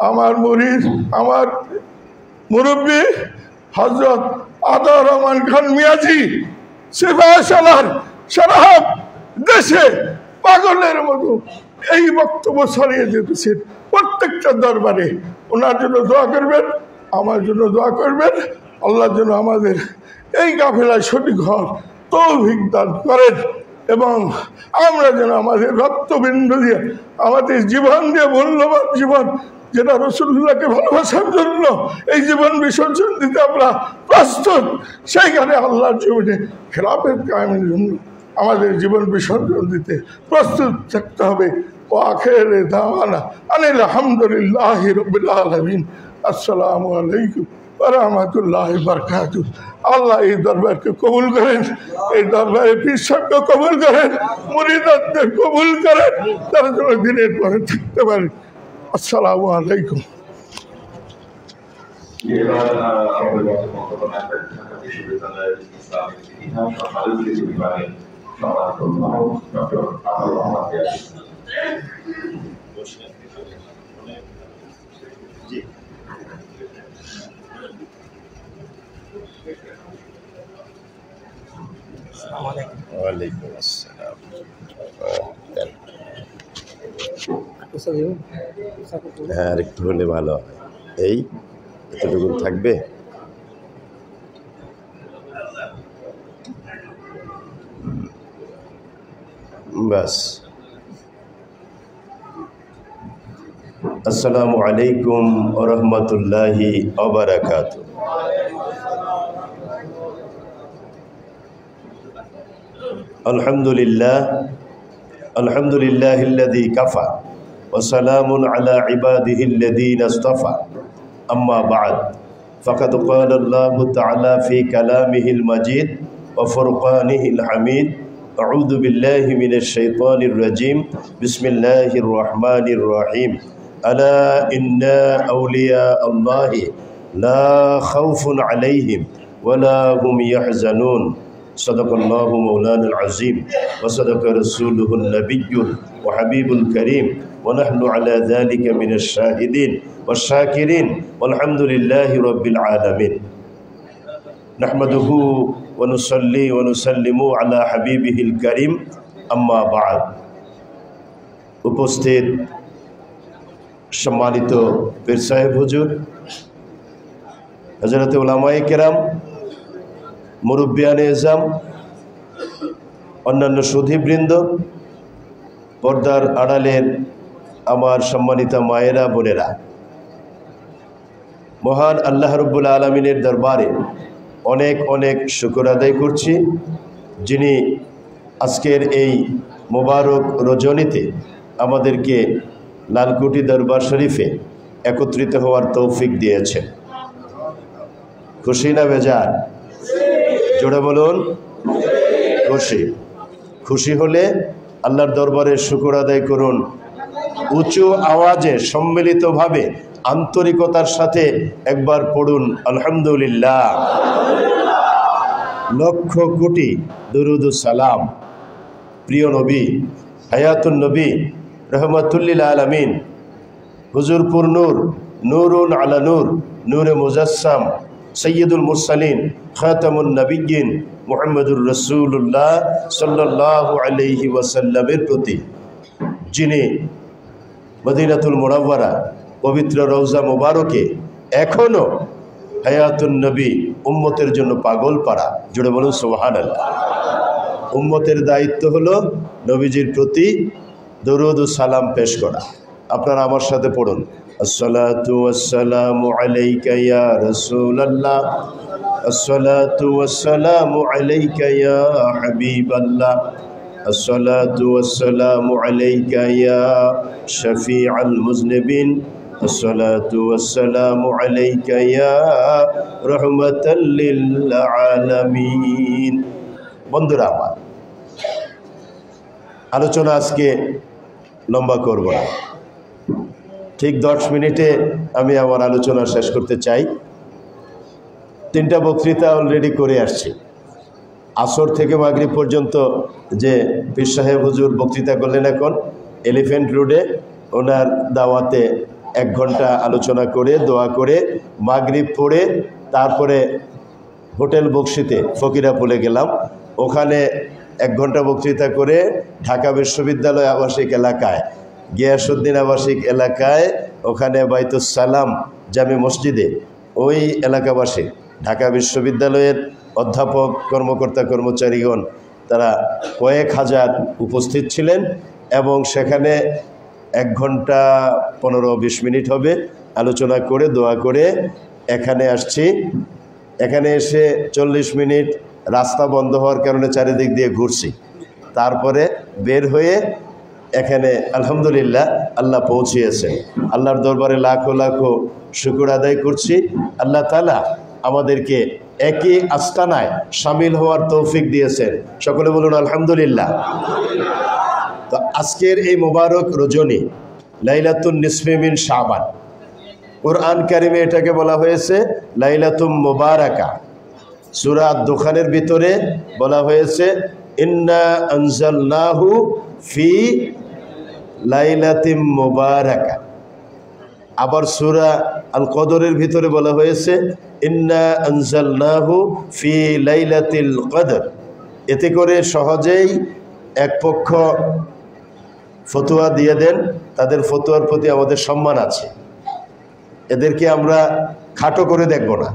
আমার মুরিদ, আমার মুরব্বী হযরত আতাউর রহমান খান মিয়াজি সিপাহসালার সারা দেশে পাগলের মতো এই বক্তব্য ছড়িয়ে যেতেছেন প্রত্যেকটা দরবারে। ওনার জন্য দোয়া করবেন, আমার জন্য দোয়া করবেন। আল্লাহ যেন আমাদের এই কাফেলায় সঠিক হওয়ার তৌফিক দান করেন, এবং আমরা যেন আমাদের রক্তবিন্দু দিয়ে, আমাদের জীবন দিয়ে, মূল্যবান জীবন যেটা রাসূলুল্লাহকে ভালোবাসার জন্য এই জীবন বিসর্জন দিতে আমরা প্রস্তুত, সেইখানে আল্লাহর জমিনে খেলাফত কায়েমের জন্য আমাদের জীবন বিসর্জন দিতে প্রস্তুত থাকতে হবে। ও আখিরে দাওয়ানা আনিল হামদুলিল্লাহি রাব্বিল আলামিন। আসসালামু আলাইকুম ওয়া রাহমাতুল্লাহি ওয়া বারাকাতুহু। আল্লাহ এই দরবারকে কবুল করেন, এই দরবারে পীর সাহেবকে কবুল করেন, মুরিদদের কবুল করেন, তারা যেন দিনের পরে থাকতে পারে। আসসালামু আলাইকুম। এবার আমাদের বক্তব্য রাখবেন ঢাকা বিশ্ববিদ্যালয়ের ইসলামিক ইতিহাস ও সাহিত্য বিভাগের সভাপতি ডক্টর আতাউর রহমান মিয়াজি। ওয়ালাইকুম আসসালাম। হ্যাঁ, আর একটু হলে ভালো হয়। এই এতটুকু থাকবে। বাস। আসসালামু আলাইকুম ওয়া রাহমাতুল্লাহি ওয়া বারাকাতুহু। আলহামদুলিল্লাহ, আলহামদুলিল্লাহিল্লাযী কাফা ওয়া সালামুন আলা ইবাদিহিল্লাযীনা ইসতাফা। আম্মা বা'দ, ফাকাদ ক্বালা আল্লাহু তাআলা ফী কালামিহিল মাজিদ ওয়া ফুরকানিহিল হামিদ أعوذ بالله من الشيطان الرجيم بسم الله الرحمن الرحيم ألا إن أولياء الله لا خوف عليهم ولا هم يحزنون صدق الله مولانا العظيم وصدق رسوله النبي وحبيب الكريم ونحن على ذلك من الشاهدين والشاكرين والحمد لله رب العالمين نحمده ونصلي ونسلم على حبيبه الكريم أما بعد উপস্থিত সম্মানিত পীর সাহেব হুজুর, হযরত উলামায়ে কেরাম, মুরব্বিয়ানে এজাম, অন্যান্য সুধীবৃন্দ, পর্দার আড়ালের আমার সম্মানিতা মায়েরা, বোনেরা, মহান আল্লাহ রাব্বুল আলামিনের দরবারে অনেক অনেক শুকর আদায় করছি, যিনি আজকের এই মোবারক রজনীতে আমাদেরকে লালকুটি দরবার শরীফে একত্রিত হওয়ার তৌফিক দিয়েছেন। খুশি না বেজার? জোরে বলুন খুশি। খুশি হলে আল্লাহর দরবারে শুকর আদায় করুন, উঁচু আওয়াজে সম্মিলিতভাবে আন্তরিকতার সাথে একবার পড়ুন আলহামদুলিল্লাহ। লক্ষ কোটি দুরুদ ও সালাম প্রিয় নবী, হায়াতুন নবী, রহমাতুল্লিল আলামিন, হুজুরপুর নূর, নূরুন আলা নূর, নূরে মুজাসসাম, সৈয়দুল মুরসালিন, খাতামুন নবিয়্যিন, মুহাম্মদুর রাসূলুল্লাহ সাল্লাল্লাহু আলাইহি ওয়াসাল্লামের প্রতি, যিনি মদিনাতুল মুনাওয়ারা পবিত্র রওজা মুবারকে এখনো হায়াতুন নবী উম্মতের জন্য পাগল পাড়া। জুড়ে বলুন সুবহানাল্লাহ। উম্মতের দায়িত্ব হলো নবীজির প্রতি দরুদ ও সালাম পেশ করা। আপনারা আমার সাথে পড়ুন, আসসালাতু ওয়াসসালামু আলাইকা ইয়া রাসূলুল্লাহ, আসসালাতু ওয়াসসালামু আলাইকা ইয়া হাবিবাল্লাহ, আসসালাতু ওয়াসসালামু আলাইকা ইয়া শাফিআল মুজনিবিন, আসসালাতু ওয়াসসালামু আলাইকা ইয়া রাহমাতাল লিল আলামিন। বন্ধুরা আমার, আলোচনা আজকে লম্বা করব না, ঠিক 10 মিনিটে আমি আমার আলোচনা শেষ করতে চাই। 3টা বক্তৃতা অলরেডি করে আসছি। আসর থেকে মাগরিব পর্যন্ত যে পীর সাহেব হুজুর বক্তৃতা করলেন, এখন এলিফ্যান্ট রোডে ওনার দাওয়াতে 1 ঘন্টা আলোচনা করে দোয়া করে মাগরিব পড়ে তারপরে হোটেল বক্সিতে ফকিরাপুলে গেলাম। ওখানে 1 ঘন্টা বক্তৃতা করে ঢাকা বিশ্ববিদ্যালয় আবাসিক এলাকায়, গিয়াসউদ্দিন আবাসিক এলাকায়, ওখানে বাইতুস সালাম জামে মসজিদে ওই এলাকাবাসী, ঢাকা বিশ্ববিদ্যালয়ের অধ্যাপক, কর্মকর্তা, কর্মচারীগণ, তারা কয়েক হাজার উপস্থিত ছিলেন এবং সেখানে 1 ঘন্টা 15-20 মিনিট হবে আলোচনা করে দোয়া করে এখানে আসছি। এখানে এসে 40 মিনিট রাস্তা বন্ধ হওয়ার কারণে চারিদিক দিয়ে ঘুরছি, তারপরে বের হয়ে এখানে আলহামদুলিল্লাহ আল্লাহ পৌঁছিয়েছেন। আল্লাহর দরবারে লাখো লাখো শুকর আদায় করছি। আল্লাহ তাআলা আমাদেরকে একই আস্তানায় শামিল হওয়ার তৌফিক দিয়েছেন। সকলে বলুন আলহামদুলিল্লাহ। তো আজকের এই মোবারক রজনী লাইলাতুন নিসফি মিন শাবান, কুরআন কারিমে এটাকে বলা হয়েছে লাইলাতুম মুবারাকা। সূরা আদ-দুখানের ভিতরে বলা হয়েছে ইন্না আনজালনাহু ফি লাইলাতিম মুবারাকা। আবার সূরা আল কদরের ভিতরে বলা হয়েছে ইন্না আনজালনাহু ফি লাইলাতিল কদর। এতে করে সহজেই এক পক্ষ ফতোয়া দিয়ে দেন, তাদের ফতোয়ার প্রতি আমাদের সম্মান আছে, এদেরকে আমরা খাটো করে দেখব না।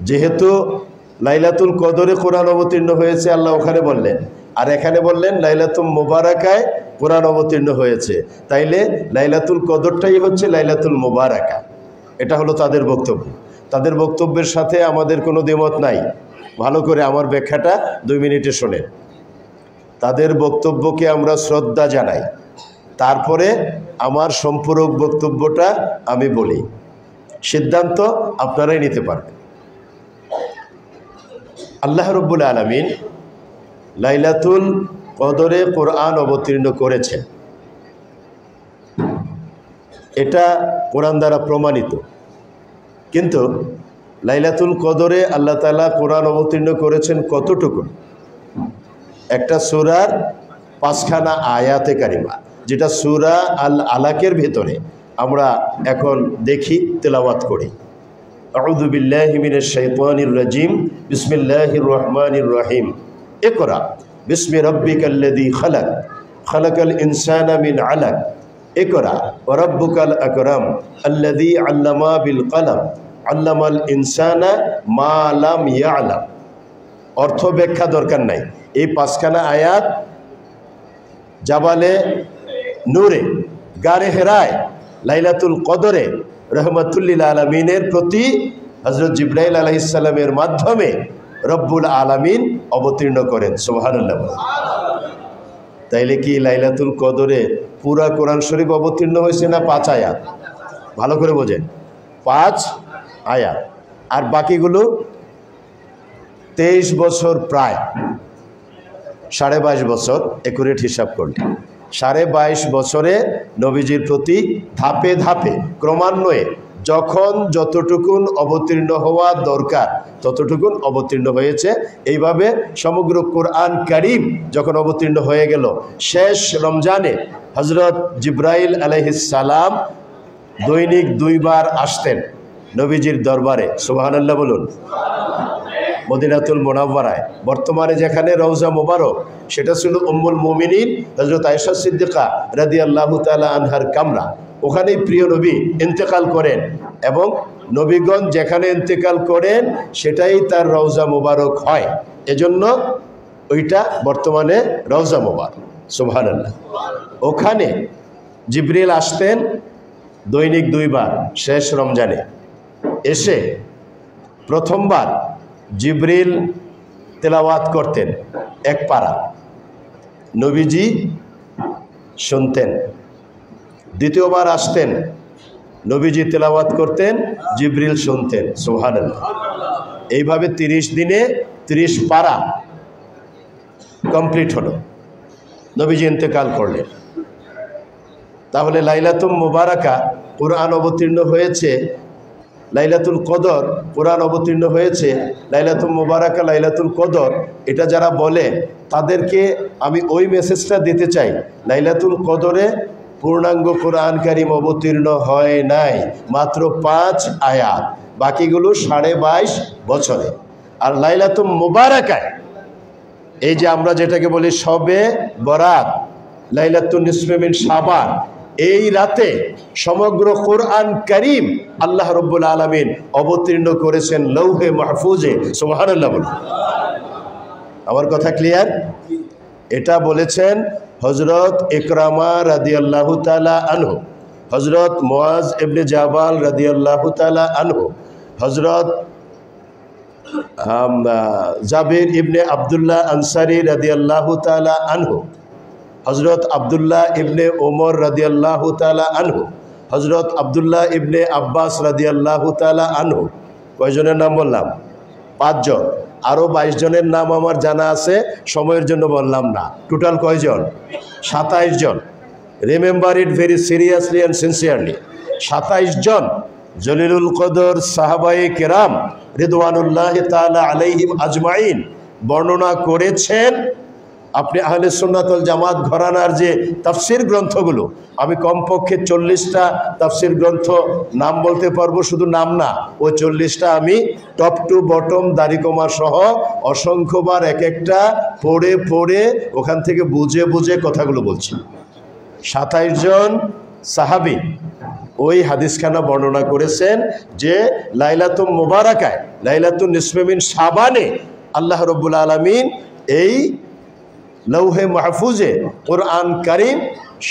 যেহেতু লাইলাতুল কদরে কোরআন অবতীর্ণ হয়েছে আল্লাহ ওখানে বললেন, আর এখানে বললেন লাইলাতুল মুবারাকায় কোরআন অবতীর্ণ হয়েছে, তাইলে লাইলাতুল কদরটাই হচ্ছে লাইলাতুল মুবারাকা। এটা হলো তাদের বক্তব্য। তাদের বক্তব্যের সাথে আমাদের কোনো দ্বিমত নাই। ভালো করে আমার ব্যাখ্যাটা 2 মিনিটে শোনেন। তাদের বক্তব্যকে আমরা শ্রদ্ধা জানাই, তারপরে আমার সম্পূরক বক্তব্যটা আমি বলি, সিদ্ধান্ত আপনারাই নিতে পারবেন। আল্লাহ রাব্বুল আলামিন লাইলাতুল কদরে কোরআন অবতীর্ণ করেছেন, এটা কোরআন দ্বারা প্রমাণিত। কিন্তু লাইলাতুল কদরে আল্লাহ তাআলা কোরআন অবতীর্ণ করেছেন কতটুকু? একটা সূরার 5খানা আয়াতে কারিমা, যেটা সূরা আল আলাকের ভেতরে আমরা এখন দেখি, তেলাওয়াত করি। আউযু বিল্লাহি মিনাশ শাইতানির রাজিম, বিসমিল্লাহির রহমানির রহিম। ইকরা বিসমি রাব্বিকাল্লাযী খালাক, খালাকাল ইনসানা মিন আলাক, ইকরা ওয়া রাব্বুকাল আকরাম আল্লাযী আল্লামা বিল কলম, আল্লামাল ইনসানা মা লাম ইয়ালাম। অর্থ ব্যাখ্যা দরকার নাই। এই 5খানা আয়াত জাবালে নূরে, গারে হেরায়, লাইলাতুল কদরে রহমাতুল লিল আলামিনের প্রতি হযরত জিবরাইল আলাইহিস সালামের মাধ্যমে রব্বুল আলামিন অবতীর্ণ করেন। সুবহানাল্লাহ। তাইলে কি লাইলাতুল কদরে পুরা কোরআন শরীফ অবতীর্ণ হয়েছে না 5 আয়াত? ভালো করে বোঝেন, 5 আয়াত। আর বাকিগুলো 23 বছর, প্রায় 22.5 বছর একুরেট হিসাব করলে 22.5 বছরে নবীজির প্রতি ধাপে ধাপে ক্রমান্বয়ে যখন যতটুকুন অবতীর্ণ হওয়া দরকার ততটুকুন অবতীর্ণ হয়েছে। এইভাবে সমগ্র কোরআন কারীম যখন অবতীর্ণ হয়ে গেল, শেষ রমজানে হযরত জিবরাইল আলাইহিস সালাম দৈনিক 2 বার আসতেন নবীজির দরবারে। সুবহানাল্লাহ বলুন। মদিনাতুল মুনাওয়ারায়, বর্তমানে যেখানে রওজা মুবারক, সেটা ছিল উম্মুল মুমিনিন হযরত আয়েশা সিদ্দিকা রাদিয়াল্লাহু তাআলা আনহার কামরা। ওখানেই প্রিয় নবী ইন্তেকাল করেন এবং নবীগণ যেখানে ইন্তেকাল করেন সেটাই তার রওজা মুবারক হয়। এজন্য ওইটা বর্তমানে রওজা মুবারক। সুবহানাল্লাহ। ওখানে জিবরিল আসতেন দৈনিক 2 বার শেষ রমজানে। এসে প্রথমবার জিবরিল তেলাওয়াত করতেন 1 পারা, নবীজি শুনতেন। দ্বিতীয়বার আসতেন, নবীজি তেলাওয়াত করতেন, জিবরিল শুনতেন। সুবহানাল্লাহ। এইভাবে 30 দিনে 30 পারা কমপ্লিট হলো, নবীজি ইন্তেকাল করলেন। তাহলে লাইলাতুল মুবারাকা কোরআন অবতীর্ণ হয়েছে, লাইলাতুল কদর কোরআন অবতীর্ণ হয়েছে, লাইলাতুল মুবারাকা লাইলাতুল কদর, এটা যারা বলে তাদেরকে আমি ওই মেসেজটা দিতে চাই, লাইলাতুল কদরে পূর্ণাঙ্গ কোরআন কারীম অবতীর্ণ হয় নাই, মাত্র 5 আয়াত, বাকিগুলো 22.5 বছরে। আর লাইলাতুল মুবারাকায়, এই যে আমরা যেটাকে বলি শবে বরাত, লাইলাতুন নিসফে মিন শাবান, এই রাতে সমগ্র কোরআন কারীম আল্লাহ রাব্বুল আলামিন অবতীর্ণ করেছেন লৌহে মাহফুজে। সুবহানাল্লাহ। আমার কথা ক্লিয়ার? এটা বলেছেন হযরত ইকরামা রাদিয়াল্লাহু তাআলা আনহু, হযরত মুআজ ইবনে জাবাল রাদিয়াল্লাহু তাআলা আনহু, হযরত জাবির ইবনে আব্দুল্লাহ আনসারী রাদিয়াল্লাহু তাআলা আনহু, হযরত আব্দুল্লাহ ইবনে ওমর রাদিয়াল্লাহু তাআলা আনহু, হযরত আব্দুল্লাহ ইবনে আব্বাস রাদিয়াল্লাহু তাআলা আনহু। কয়জনের নাম বললাম? 5 জন। আরও 22 জনের নাম আমার জানা আছে, সময়ের জন্য বললাম না। টোটাল কয়জন? 27 জন। Remember it very seriously and sincerely. 27 জন জলিলুল কদর সাহাবায়ে কেরাম রিদওয়ানুল্লাহি তাআলা আলাইহিম আজমাইন বর্ণনা করেছেন। আপনি আহলে সুন্নাত ওয়াল জামাত ঘরানার যে তাফসির গ্রন্থগুলো, আমি কমপক্ষে 40টা তাফসির গ্রন্থ নাম বলতে পারবো, শুধু নাম না, ওই 40টা আমি টপ টু বটম দাড়িকমা সহ অসংখ্যবার এক একটা পড়ে পড়ে ওখান থেকে বুঝে বুঝে কথাগুলো বলছি। 27 জন সাহাবী ওই হাদিসখানা বর্ণনা করেছেন যে লাইলাতুল মুবারাকায়, লাইলাতুন নিসফে মিন শাবানে আল্লাহ রাব্বুল আলামিন এই লৌহে মাহফুজে কোরআন কারীম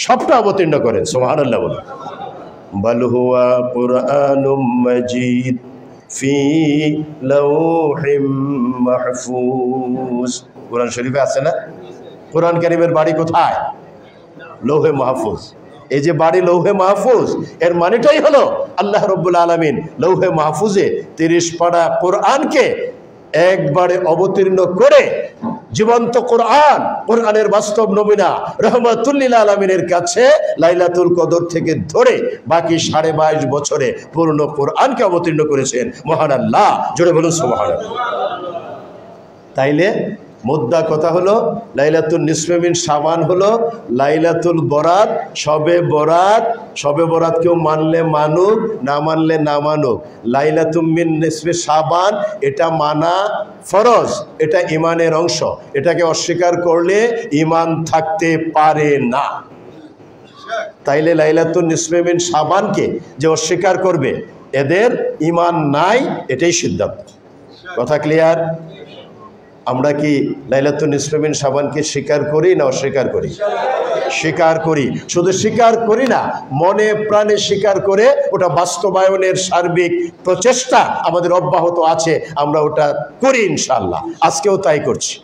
সবটা অবতীর্ণ করেন। সুবহানাল্লাহ বলুন। বাল হুয়া কুরআনুম মাজিদ ফি লাউহিম মাহফুজ। কোরআন শরীফে আছে না? কোরআন কারীমের বাড়ি কোথায়? লৌহে মাহফুজ। এই যে বাড়ি লৌহে মাহফুজ, এর মানেটাই হলো আল্লাহ রাব্বুল আলামিন লৌহে মাহফুজে 30 পারা কোরআনকে একবারে অবতীর্ণ করে জীবন্ত কোরআন, কোরআনের বাস্তব নমুনা রহমাতুল লিল আলামিনের কাছে লাইলাতুল কদর থেকে ধরে বাকি 22.5 বছরে পূর্ণ কোরআনকে অবতীর্ণ করেছেন মহান আল্লাহ। জোরে বলুন সুবহানাল্লাহ। তাইলে মুদ্রা কথা হলো লাইলাতুল নিসফে মিন শাবান হলো লাইলাতুল বরাত, শবে বরাত। শবে বরাত কেউ মানলে মানুক, না মানলে না মানুক। লাইলাতুল মিন নিসফে শাবান এটা মানা ফরজ, এটা ইমানের অংশ। এটাকে অস্বীকার করলে ইমান থাকতে পারে না। তাইলে লাইলাতুল নিসফে মিন শাবানকে যে অস্বীকার করবে এদের ইমান নাই, এটাই সিদ্ধান্ত। কথা ক্লিয়ার? আমরা কি লাইলাতুল নিসফে মিন শাবানকে স্বীকার করি না অস্বীকার করি? স্বীকার করি। শুধু স্বীকার করি না, মনে প্রাণে স্বীকার করে ওটা বাস্তবায়নের সার্বিক প্রচেষ্টা আমাদের অব্যাহত আছে। আমরা ওটা করি ইনশাআল্লাহ, আজকেও তাই করছি।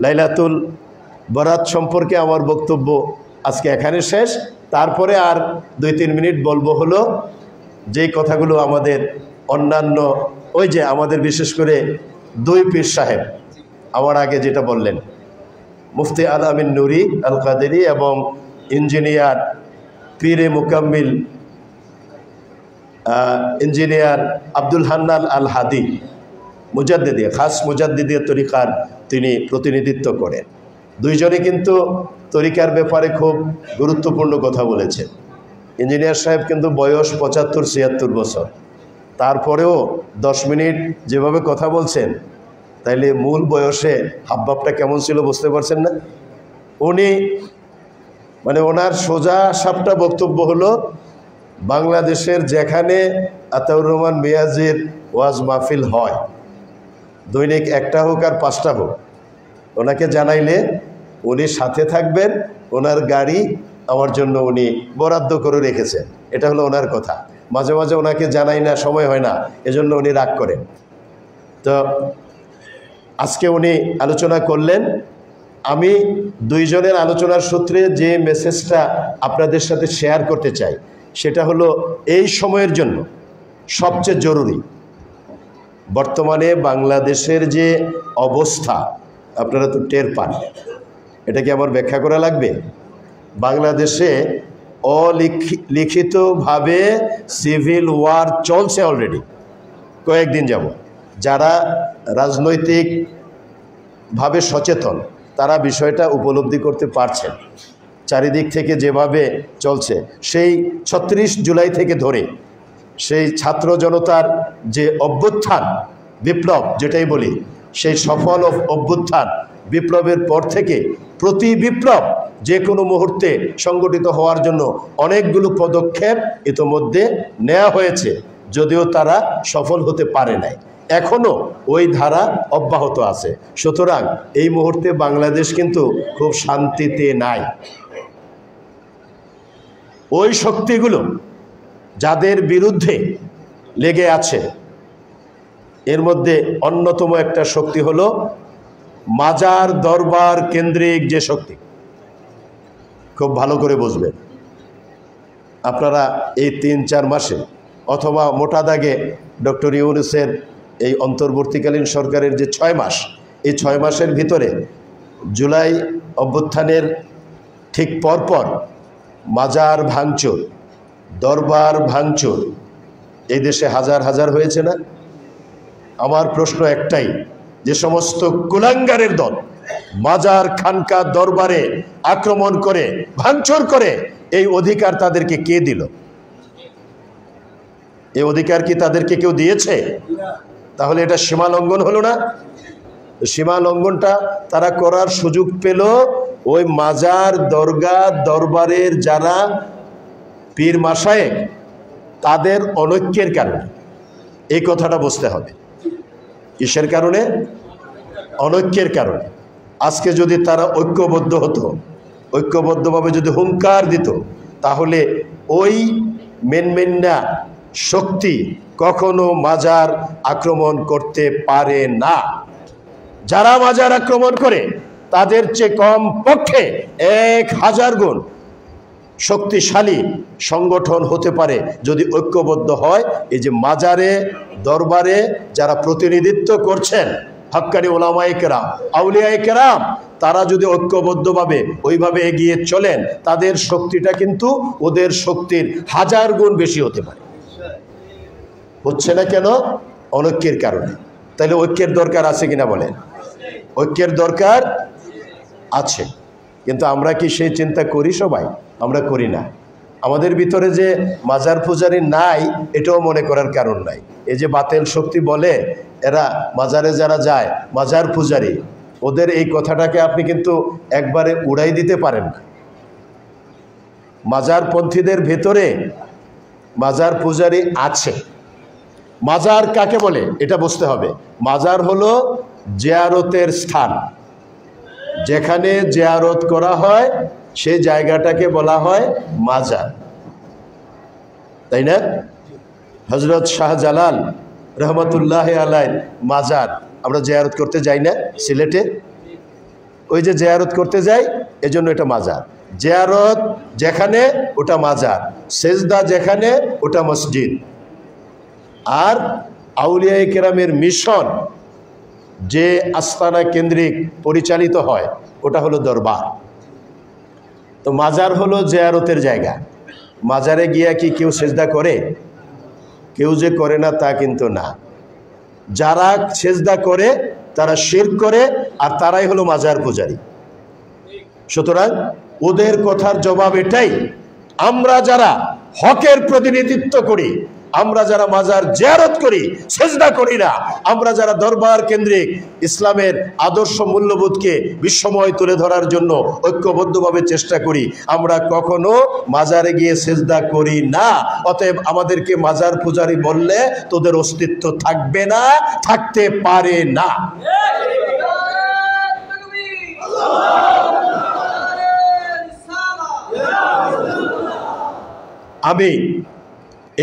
লাইলাতুল বরাত সম্পর্কে আমার বক্তব্য আজকে এখানে শেষ। তারপরে আর 2-3 মিনিট বলবো হলো যেই কথাগুলো আমাদের অন্যান্য ওই যে আমাদের বিশেষ করে 2 পীর সাহেব আমার আগে যেটা বললেন, মুফতি আল আমিন নুরি আল কাদেরি এবং ইঞ্জিনিয়ার পীরে মুকাম্মিল ইঞ্জিনিয়ার আব্দুল হান্নান আল হাদি মুজাদ্দিদি, খাস মুজাদ্দিদি তরিকার তিনি প্রতিনিধিত্ব করেন। দুইজনে কিন্তু তরিকার ব্যাপারে খুব গুরুত্বপূর্ণ কথা বলেছেন। ইঞ্জিনিয়ার সাহেব কিন্তু বয়স 75-76 বছর, তারপরেও 10 মিনিট যেভাবে কথা বলছেন, তাইলে মূল বয়সে হাবভাবটা কেমন ছিল বুঝতে পারছেন না? উনি মানে ওনার সোজা সাপটা বক্তব্য হলো বাংলাদেশের যেখানে আতাউর রহমান মিয়াজির ওয়াজ মাহফিল হয়, দৈনিক 1টা হোক আর 5টা হোক, ওনাকে জানাইলে উনি সাথে থাকবেন। ওনার গাড়ি আমার জন্য উনি বরাদ্দ করে রেখেছেন, এটা হলো ওনার কথা। মাঝে মাঝে ওনাকে জানাই না, সময় হয় না, এজন্য উনি রাগ করেন। তো আজকে উনি আলোচনা করলেন। আমি দুইজনের আলোচনার সূত্রে যে মেসেজটা আপনাদের সাথে শেয়ার করতে চাই সেটা হলো এই সময়ের জন্য সবচেয়ে জরুরি। বর্তমানে বাংলাদেশের যে অবস্থা আপনারা তো টের পান, এটা কি আমার ব্যাখ্যা করা লাগবে? বাংলাদেশে অলিখিতভাবে সিভিল ওয়ার চলছে অলরেডি কয়েকদিন যাব। যারা রাজনৈতিকভাবে সচেতন তারা বিষয়টা উপলব্ধি করতে পারছেন। চারিদিক থেকে যেভাবে চলছে, সেই 36 জুলাই থেকে ধরে সেই ছাত্র জনতার যে অভ্যুত্থান, বিপ্লব যেটাই বলি, সেই সফল অভ্যুত্থান বিপ্লবের পর থেকে প্রতি বিপ্লব যে কোনো মুহূর্তে সংগঠিত হওয়ার জন্য অনেকগুলো পদক্ষেপ ইতোমধ্যে নেওয়া হয়েছে, যদিও তারা সফল হতে পারে নাই, এখনও ওই ধারা অব্যাহত আছে। সুতরাং এই মুহূর্তে বাংলাদেশ কিন্তু খুব শান্তিতে নাই। ওই শক্তিগুলো যাদের বিরুদ্ধে লেগে আছে, এর মধ্যে অন্যতম একটা শক্তি হলো মাজার দরবার কেন্দ্রিক যে শক্তি। খুব ভালো করে বুঝবেন আপনারা, এই 3-4 মাসে অথবা মোটা দাগে ডক্টর ইউনূসের এই অন্তর্বর্তীকালীন সরকারের যে 6 মাস, এই 6 মাসের ভিতরে জুলাই অভ্যুত্থানের ঠিক পরপর মাজার ভাঙচুর, দরবার ভাঙচুর এই দেশে হাজার হাজার হয়েছে না? আমার প্রশ্ন একটাই, যে সমস্ত কুলাঙ্গারের দল মাজার খানকা দরবারে আক্রমণ করে ভাঙচুর করে, এই অধিকার তাদেরকে কে দিল? এই অধিকার কি তাদেরকে কেউ দিয়েছে? তাহলে এটা সীমা লঙ্ঘন হলো না? সীমা লঙ্ঘনটা তারা করার সুযোগ পেল ওই মাজার দরগা দরবারের যারা পীর মাশায়েখ তাদের অনৈক্যের কারণে। এই কথাটা বুঝতে হবে। কিসের কারণে? অনৈক্যের কারণে। আজকে যদি তারা ঐক্যবদ্ধ হতো, ঐক্যবদ্ধভাবে যদি হুঙ্কার দিত, তাহলে ওই মেনমেন্না শক্তি কখনো মাজার আক্রমণ করতে পারে না। যারা মাজার আক্রমণ করে তাদের চেয়ে কম পক্ষে 1000 গুণ শক্তিশালী সংগঠন হতে পারে যদি ঐক্যবদ্ধ হয়। এই যে মাজারে দরবারে যারা প্রতিনিধিত্ব করছেন হক্কানি ওলামায়ে কেরাম, আউলিয়ায়ে কেরাম, তারা যদি ঐক্যবদ্ধভাবে ওইভাবে এগিয়ে চলেন, তাদের শক্তিটা কিন্তু ওদের শক্তির 1000 গুণ বেশি হতে পারে। হচ্ছে না কেন? অনৈক্যের কারণে। তাহলে ঐক্যের দরকার আছে কিনা বলেন? ঐক্যের দরকার আছে, কিন্তু আমরা কি সেই চিন্তা করি? সবাই আমরা করি না। আমাদের ভিতরে যে মাজার পূজারি নাই, এটাও মনে করার কারণ নাই। এই যে বাতেল শক্তি বলে এরা মাজারে যারা যায় মাজার পূজারি, ওদের এই কথাটাকে আপনি কিন্তু একবারে উড়াই দিতে পারেন না। মাজারপন্থীদের ভেতরে মাজার পূজারি আছে। মাজার কাকে বলে এটা বুঝতে হবে। মাজার হলো জিয়ারতের স্থান, যেখানে জিয়ারত করা হয় সেই জায়গাটাকে বলা হয় মাজার, তাই না? হযরত শাহজালাল রহমতুল্লাহ আলাইহির মাজার আমরা জিয়ারত করতে যাই না সিলেটে? ওই যে জিয়ারত করতে যাই, এজন্য এটা মাজার। জিয়ারত যেখানে ওটা মাজার, সেজদা যেখানে ওটা মসজিদ। আর আউলিয়ায়ে কেরামের মিশন যে আস্তানা কেন্দ্রিক পরিচালিত হয় ওটা হলো দরবার। তো মাজার হলো জিয়ারতের জায়গা। মাজারে গিয়া কি কেউ সেজদা করে? কেউ যে করে না তা কিন্তু না। যারা সেজদা করে তারা শিরক করে, আর তারাই হলো মাজার পূজারী। সুতরাং ওদের কথার জবাব এটাই, আমরা যারা হকের প্রতিনিধিত্ব করি, আমরা যারা মাজার জিয়ারত করি, সেজদা করি না, আমরা যারা দরবার কেন্দ্রিক ইসলামের আদর্শ মূল্যবোধকে বিশ্বময় তুলে ধরার জন্য ঐক্যবদ্ধভাবে চেষ্টা করি, আমরা কখনো মাজারে গিয়ে সেজদা করি না। অতএব আমাদেরকে মাজার পূজারী বললে তোদের অস্তিত্ব থাকবে না, থাকতে পারে না। আমি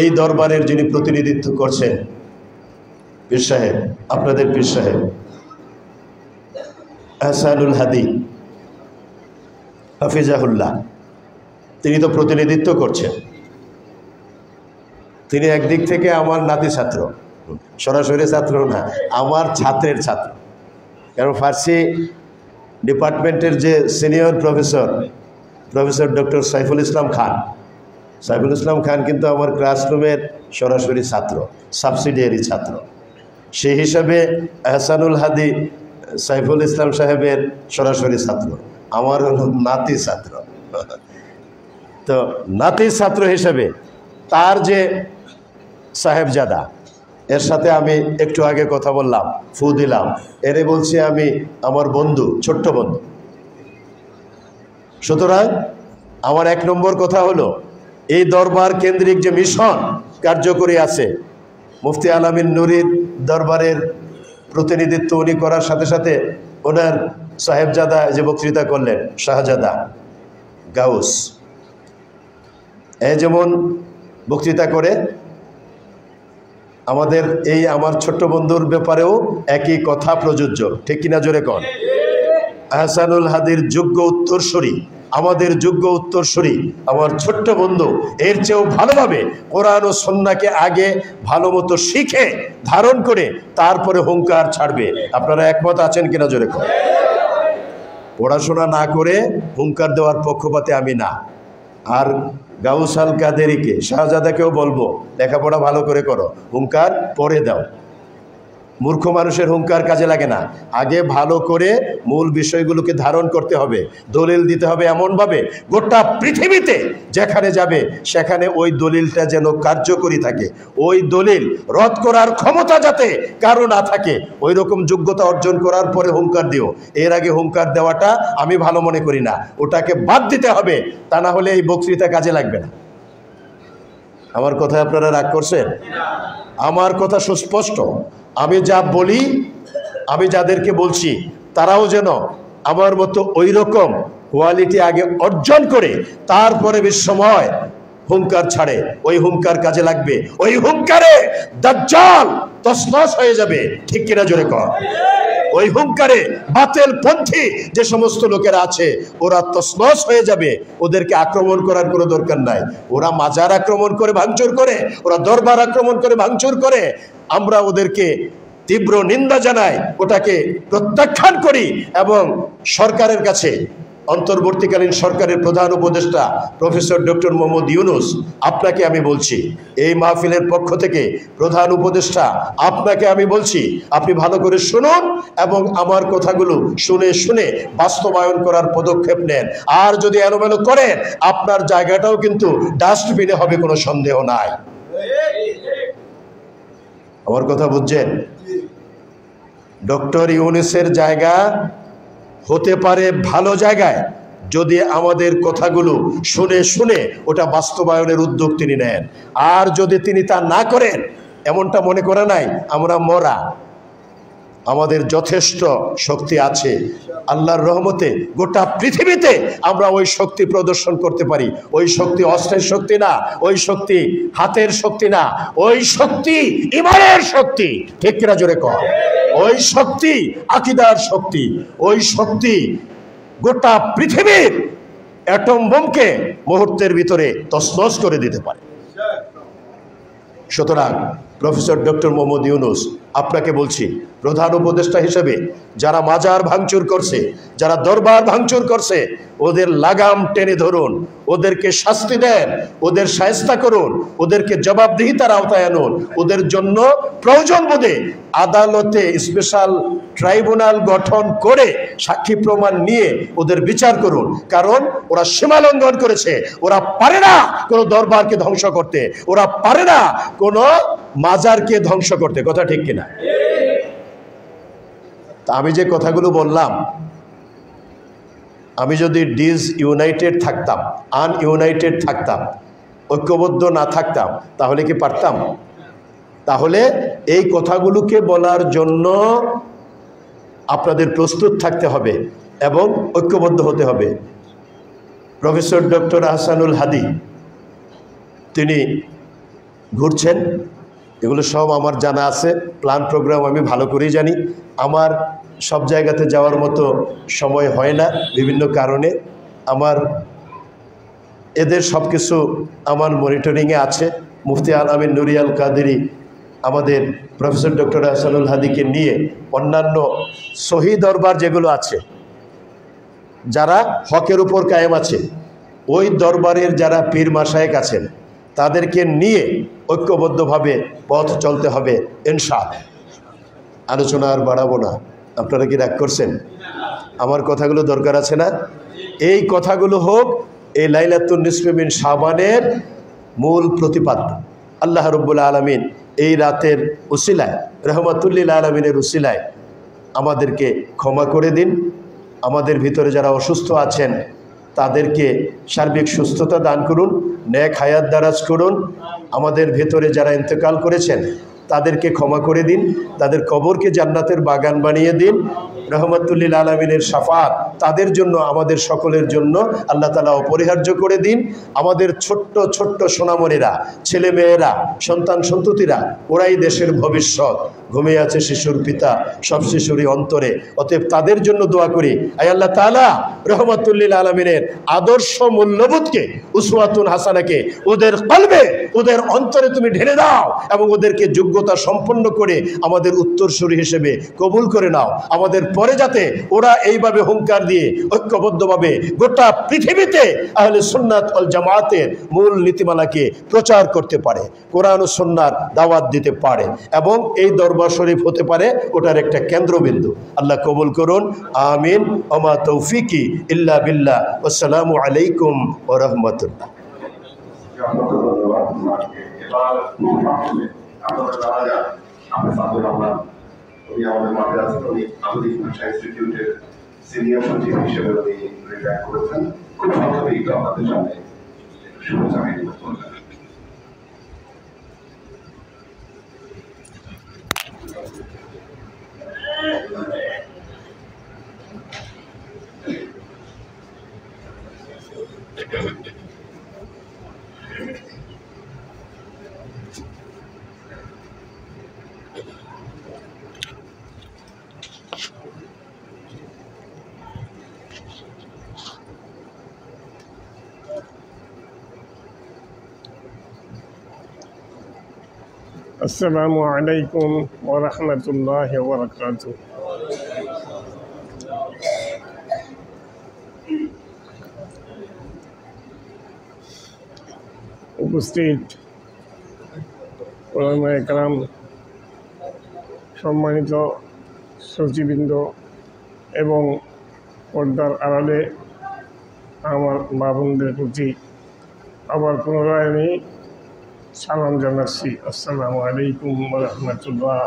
এই দরবারের যিনি প্রতিনিধিত্ব করছেন পীর সাহেব, আপনাদের পীর সাহেব আহসানুল হাদি হাফিজাহুল্লাহ, তিনি তো প্রতিনিধিত্ব করছেন। তিনি একদিক থেকে আমার নাতি ছাত্র, সরাসরি ছাত্র না, আমার ছাত্রের ছাত্র। কারণ ফার্সি ডিপার্টমেন্টের যে senior professor doctor Saiful Islam Khan কিন্তু আমার ক্লাসরুমের সরাসরি ছাত্র, সাবসিডিয়ারি ছাত্র। সেই হিসাবে আহসানুল হাদি সাইফুল ইসলাম সাহেবের সরাসরি ছাত্র, আমার হলো নাতি ছাত্র। তো নাতি ছাত্র হিসেবে তার যে সাহেবজাদা, এর সাথে আমি একটু আগে কথা বললাম, ফু দিলাম, এরে বলছি আমি আমার বন্ধু, ছোট্ট বন্ধু। সুতরাং আমার 1 নম্বর কথা হলো, এই দরবার কেন্দ্রিক যে মিশন কার্যকরী আছে, মুফতি আলামিন নুরীর দরবারের প্রতিনিধিত্ব উনি করার সাথে সাথে ওনার সাহেবজাদা যে বক্তৃতা করলেন, শাহজাদা গাউস, যেমন বক্তৃতা করে, আমাদের এই আমার ছোট্ট বন্ধুর ব্যাপারেও একই কথা প্রযোজ্য, ঠিক কিনা জোরে কন? আহসানুল হাদির যোগ্য উত্তরসূরি, আমাদের যোগ্য উত্তরসূরি আমার ছোট্ট বন্ধু এর চেয়েও ভালোভাবে কোরআন ও সুন্নাহকে আগে ভালো মতো শিখে ধারণ করে তারপরে হুঙ্কার ছাড়বে। আপনারা একমত আছেন কিনা জোরে কন? পড়াশোনা না করে হুঙ্কার দেওয়ার পক্ষপাতে আমি না। আর গাউস আল কাদেরিকে, শাহজাদাকেও বলবো, লেখাপড়া ভালো করে করো, হুঙ্কার পরে দাও। মূর্খ মানুষের হুঙ্কার কাজে লাগে না। আগে ভালো করে মূল বিষয়গুলোকে ধারণ করতে হবে, দলিল দিতে হবে এমনভাবে গোটা পৃথিবীতে যেখানে যাবে সেখানে ওই দলিলটা যেন কার্যকরী থাকে, ওই দলিল রদ করার ক্ষমতা যাতে কারো না থাকে, ওই রকম যোগ্যতা অর্জন করার পরে হুঙ্কার দিও। এর আগে হুঙ্কার দেওয়াটা আমি ভালো মনে করি না, ওটাকে বাদ দিতে হবে, তা না হলে এই বক্তৃতা কাজে লাগবে না। আমার কথা আপনারা রাগ করছেন? আমার কথা সুস্পষ্ট। আমি যা বলি, আমি যাদেরকে বলছি তারাও যেন আমার মতো ওই রকম কোয়ালিটি আগে অর্জন করে তারপরে বিশ্বময় হুঙ্কার ছাড়ে। ওই হুঙ্কার কাজে লাগবে, ওই হুঙ্কারে দাজ্জাল তছনছ হয়ে যাবে, ঠিক কিনা জোরে কর? ওই হুঙ্কারে বাতিল পন্থী যে সমস্ত লোকেরা আছে ওরা তছনছ হয়ে যাবে। ওদেরকে আক্রমণ করার কোনো দরকার নাই। ওরা মাজার আক্রমণ করে ভাঙচুর করে, ওরা দরবার আক্রমণ করে ভাঙচুর করে, আমরা ওদেরকে তীব্র নিন্দা জানাই, ওটাকে প্রত্যাখ্যান করি এবং সরকারের কাছে, অন্তর্বর্তীকালীন সরকারের প্রধান উপদেষ্টা প্রফেসর ডক্টর মোহাম্মদ ইউনূস, আপনাকে আমি বলছি, এই মাহফিলের পক্ষ থেকে প্রধান উপদেষ্টা আপনাকে আমি বলছি, আপনি ভালো করে শুনুন এবং আমার কথাগুলো শুনে শুনে বাস্তবায়ন করার পদক্ষেপ নেন। আর যদি এলোমেলো করেন, আপনার জায়গাটাও কিন্তু ডাস্টবিনে হবে, কোনো সন্দেহ নাই। আমার কথা বুঝছেন? ডক্টর ইউনূসের জায়গা হতে পারে ভালো জায়গায়, যদি আমাদের কথাগুলো শুনে শুনে ওটা বাস্তবায়নের উদ্যোগ তিনি নেন। আর যদি তিনি তা না করেন, এমনটা মনে করে নাই আমরা মরা, আমাদের যথেষ্ট শক্তি আছে আল্লাহর রহমতে, গোটা পৃথিবীতে আমরা ওই শক্তি প্রদর্শন করতে পারি। ওই শক্তি অস্ত্রের শক্তি না, ওই শক্তি হাতের শক্তি না, ওই শক্তি ঈমানের শক্তি। ঠিক কিনা জোরে কর? ওই শক্তি আকীদার শক্তি, ওই শক্তি গোটা পৃথিবীর অ্যাটম বোমকে মুহূর্তের ভিতরে তছনছ করে দিতে পারে। সুতরাং প্রফেসর ডক্টর মোহাম্মদ ইউনূস, আপনাকে বলছি, প্রধান উপদেষ্টা হিসেবে যারা মাজার ভাঙচুর করছে, যারা দরবার ভাঙচুর করছে, ওদের লাগাম টেনে ধরুন, ওদেরকে শাস্তি দেন, ওদের শায়েস্তা করুন, ওদেরকে জবাবদিহিতার আওতায় আনুন। ওদের জন্য প্রয়োজন বোধে আদালতে স্পেশাল ট্রাইব্যুনাল গঠন করে সাক্ষী প্রমাণ নিয়ে ওদের বিচার করুন। কারণ ওরা সীমা লঙ্ঘন করেছে। ওরা পারে না কোনো দরবারকে ধ্বংস করতে, ওরা পারে না কোনো মাজারকে ধ্বংস করতে। কথা ঠিক কিনা? তা আমি যে কথাগুলো বললাম, আমি যদি ডিসইউনাইটেড থাকতাম, আনইউনাইটেড থাকতাম, ঐক্যবদ্ধ না থাকতাম, তাহলে কি পারতাম? তাহলে এই কথাগুলোকে বলার জন্য আপনাদের প্রস্তুত থাকতে হবে এবং ঐক্যবদ্ধ হতে হবে। প্রফেসর ডক্টর আহসানুল হাদী তিনি ঘুরছেন, এগুলো সব আমার জানা আছে, প্ল্যান প্রোগ্রাম আমি ভালো করেই জানি। আমার সব জায়গাতে যাওয়ার মতো সময় হয় না বিভিন্ন কারণে। আমার এদের সব কিছু আমার মনিটরিংয়ে আছে। মুফতি আল আমিন নুরি আল কাদেরী আমাদের প্রফেসর ডক্টর আহসানুল হাদীকে নিয়ে অন্যান্য সহি দরবার যেগুলো আছে, যারা হকের উপর কায়েম আছে, ওই দরবারের যারা পীর মাশায়েখ আছেন, তাদেরকে নিয়ে ঐক্যবদ্ধভাবে পথ চলতে হবে ইনশাআল্লাহ। আলোচনা আর বাড়াবো না, আপনারা কি রাগ করছেন? আমার কথাগুলো দরকার আছে না? এই কথাগুলো হোক এই লাইলাতুন নিসফে মিন শাবানের মূল প্রতিপাদ্য। আল্লাহ রাব্বুল আলামিন এই রাতের উসিলায়, রহমাতুল লিল আলামিনের উসিলায় আমাদেরকে ক্ষমা করে দিন। আমাদের ভিতরে যারা অসুস্থ আছেন তাদেরকে সার্বিক সুস্থতা দান করুন, নেক হায়াত দারাজ করুন। আমাদের ভেতরে যারা ইন্তেকাল করেছেন তাদেরকে ক্ষমা করে দিন, তাদের কবরকে জান্নাতের বাগান বানিয়ে দিন। রহমাতুল লিল আলামিনের শাফাত তাদের জন্য, আমাদের সকলের জন্য আল্লাহ তাআলা অপরিহার্য করে দিন। আমাদের ছোট্ট ছোট্ট সোনামণিরা, ছেলেমেয়েরা, সন্তান সন্ততিরা, ওরাই দেশের ভবিষ্যৎ। ঘুমিয়ে আছে শিশুর পিতা, সব শিশুরই অন্তরে। অতএব তাদের জন্য দোয়া করি, আয় আল্লাহ তাআলা রহমাতুল লিল আলামিনের আদর্শ মূল্যবোধকে, উসওয়াতুন হাসানাকে ওদের কলবে, ওদের অন্তরে তুমি ঢেলে দাও এবং ওদেরকে যোগ্যতা সম্পন্ন করে আমাদের উত্তরসূরি হিসেবে কবুল করে নাও। আমাদের পরে যাতে ওরা এইভাবে হুঙ্কার দিয়ে ঐক্যবদ্ধভাবে গোটা পৃথিবীতে আহলে সুন্নাত ওয়াল জামাতের মূল নীতিমালাকে প্রচার করতে পারে, কোরআন ও সুন্নাহর দাওয়াত দিতে পারে এবং এই দরবার শরীফ হতে পারে ওটার একটা কেন্দ্রবিন্দু। আল্লাহ কবুল করুন, আমিন। ওমা তৌফিকি ইল্লা বিল্লাহ। আসসালামু আলাইকুম ওয়া রাহমাতুল্লাহ। আপনারা জানা যান হাফেজ আব্দুর রহমান, উনি আমাদের মাঠে আছেন। উনি আধুনিক ভাষা ইনস্টিটিউটের সিনিয়র সচিব হিসেবে উনি রিটায়ার করেছেন। খুব সংক্ষেপে একটু আপনাদের সামনে শুভেচ্ছা জ্ঞাপন করছেন। আসসালামু আলাইকুম ওয়া রাহমাতুল্লাহি ওয়া বারাকাতুহু। উপস্থিত উলামায়ে কেরাম, সম্মানিত সচিববৃন্দ এবং পর্দার আড়ালে আমার মা বোনদের প্রতি আবার পুনরায় আমি সালাম জানাচ্ছি। আসসালামু আলাইকুম ওয়া রাহমাতুল্লাহ।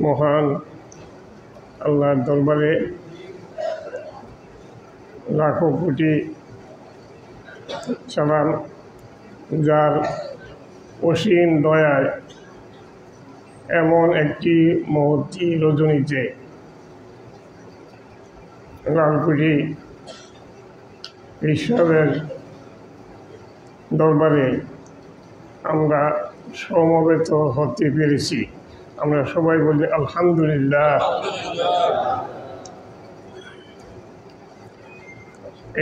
মহান আল্লাহর দরবারে লাখো কোটি সালাম, যার অসীম দয়ায় এমন একটি মহতী রজনীতে লালকুঠি ঈশ্বরের দরবারে আমরা সমবেত হতে পেরেছি। আমরা সবাই বলি আলহামদুলিল্লাহ।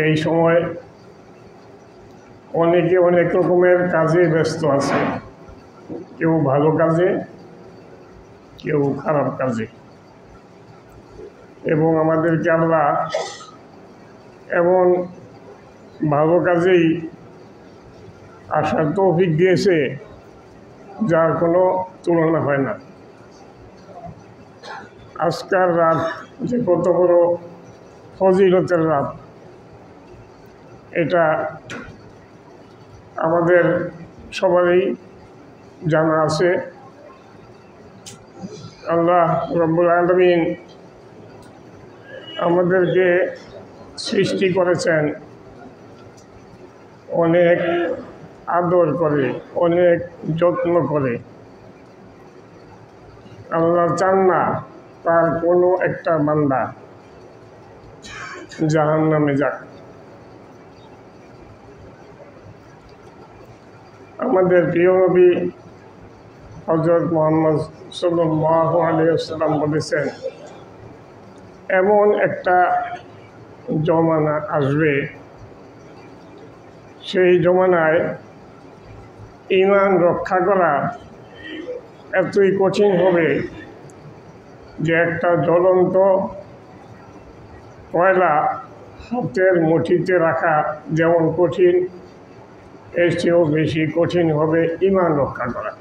এই সময় অনেকে অনেক রকমের কাজে ব্যস্ত আছে, কেউ ভালো কাজে, কেউ খারাপ কাজে, এবং আমাদেরকে আল্লাহ এমন ভালো কাজেই আসার তৌফিক দিয়েছে যার কোনো তুলনা হয় না। আজকের রাত যে কত বড় ফজিলতের রাত, এটা আমাদের সবারই জানা আছে। আল্লাহ রব্বুল আলামিন আমাদেরকে সৃষ্টি করেছেন অনেক আদর করে, অনেক যত্ন করে। আল্লাহ চান না তার কোনো একটা বান্দা জাহান্নামে যাক। আমাদের প্রিয় নবী হযরত মুহাম্মদ সাল্লাল্লাহু আলাইহি ওয়াসাল্লাম বলেছেন, এমন একটা জমানা আসবে, সেই জমানায় ঈমান রক্ষা করা এতই কঠিন হবে যে একটা জ্বলন্ত কয়লা হাতের মুঠিতে রাখা যেমন কঠিন, এর চেয়েও বেশি কঠিন হবে ঈমান রক্ষা করা।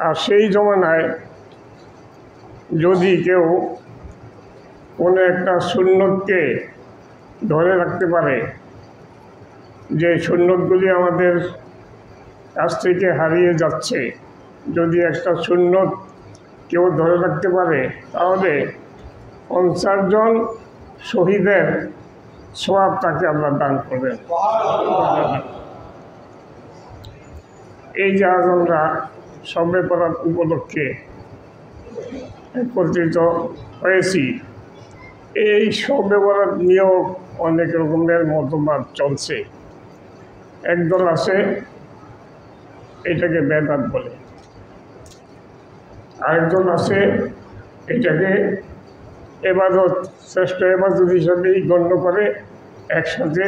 আর সেই জমানায় যদি কেউ কোনো একটা সুন্নতকে ধরে রাখতে পারে, যে সুন্নতগুলি আমাদের কাছ থেকে হারিয়ে যাচ্ছে, যদি একটা সুন্নত কেউ ধরে রাখতে পারে, তাহলে 50 জন শহীদের সওয়াব তাকে আল্লাহ দান করবেন। এই যে আজ আমরা শবে বরাত উপলক্ষে একত্রিত হয়েছি, এই শবে বরাত নিয়েও অনেক রকমের মতবাদ চলছে। একদল আছে এটাকে বেদাত বলে, আরেকজন আছে এটাকে এবাদত, শ্রেষ্ঠ এবাদত হিসাবেই গণ্য করে, একসাথে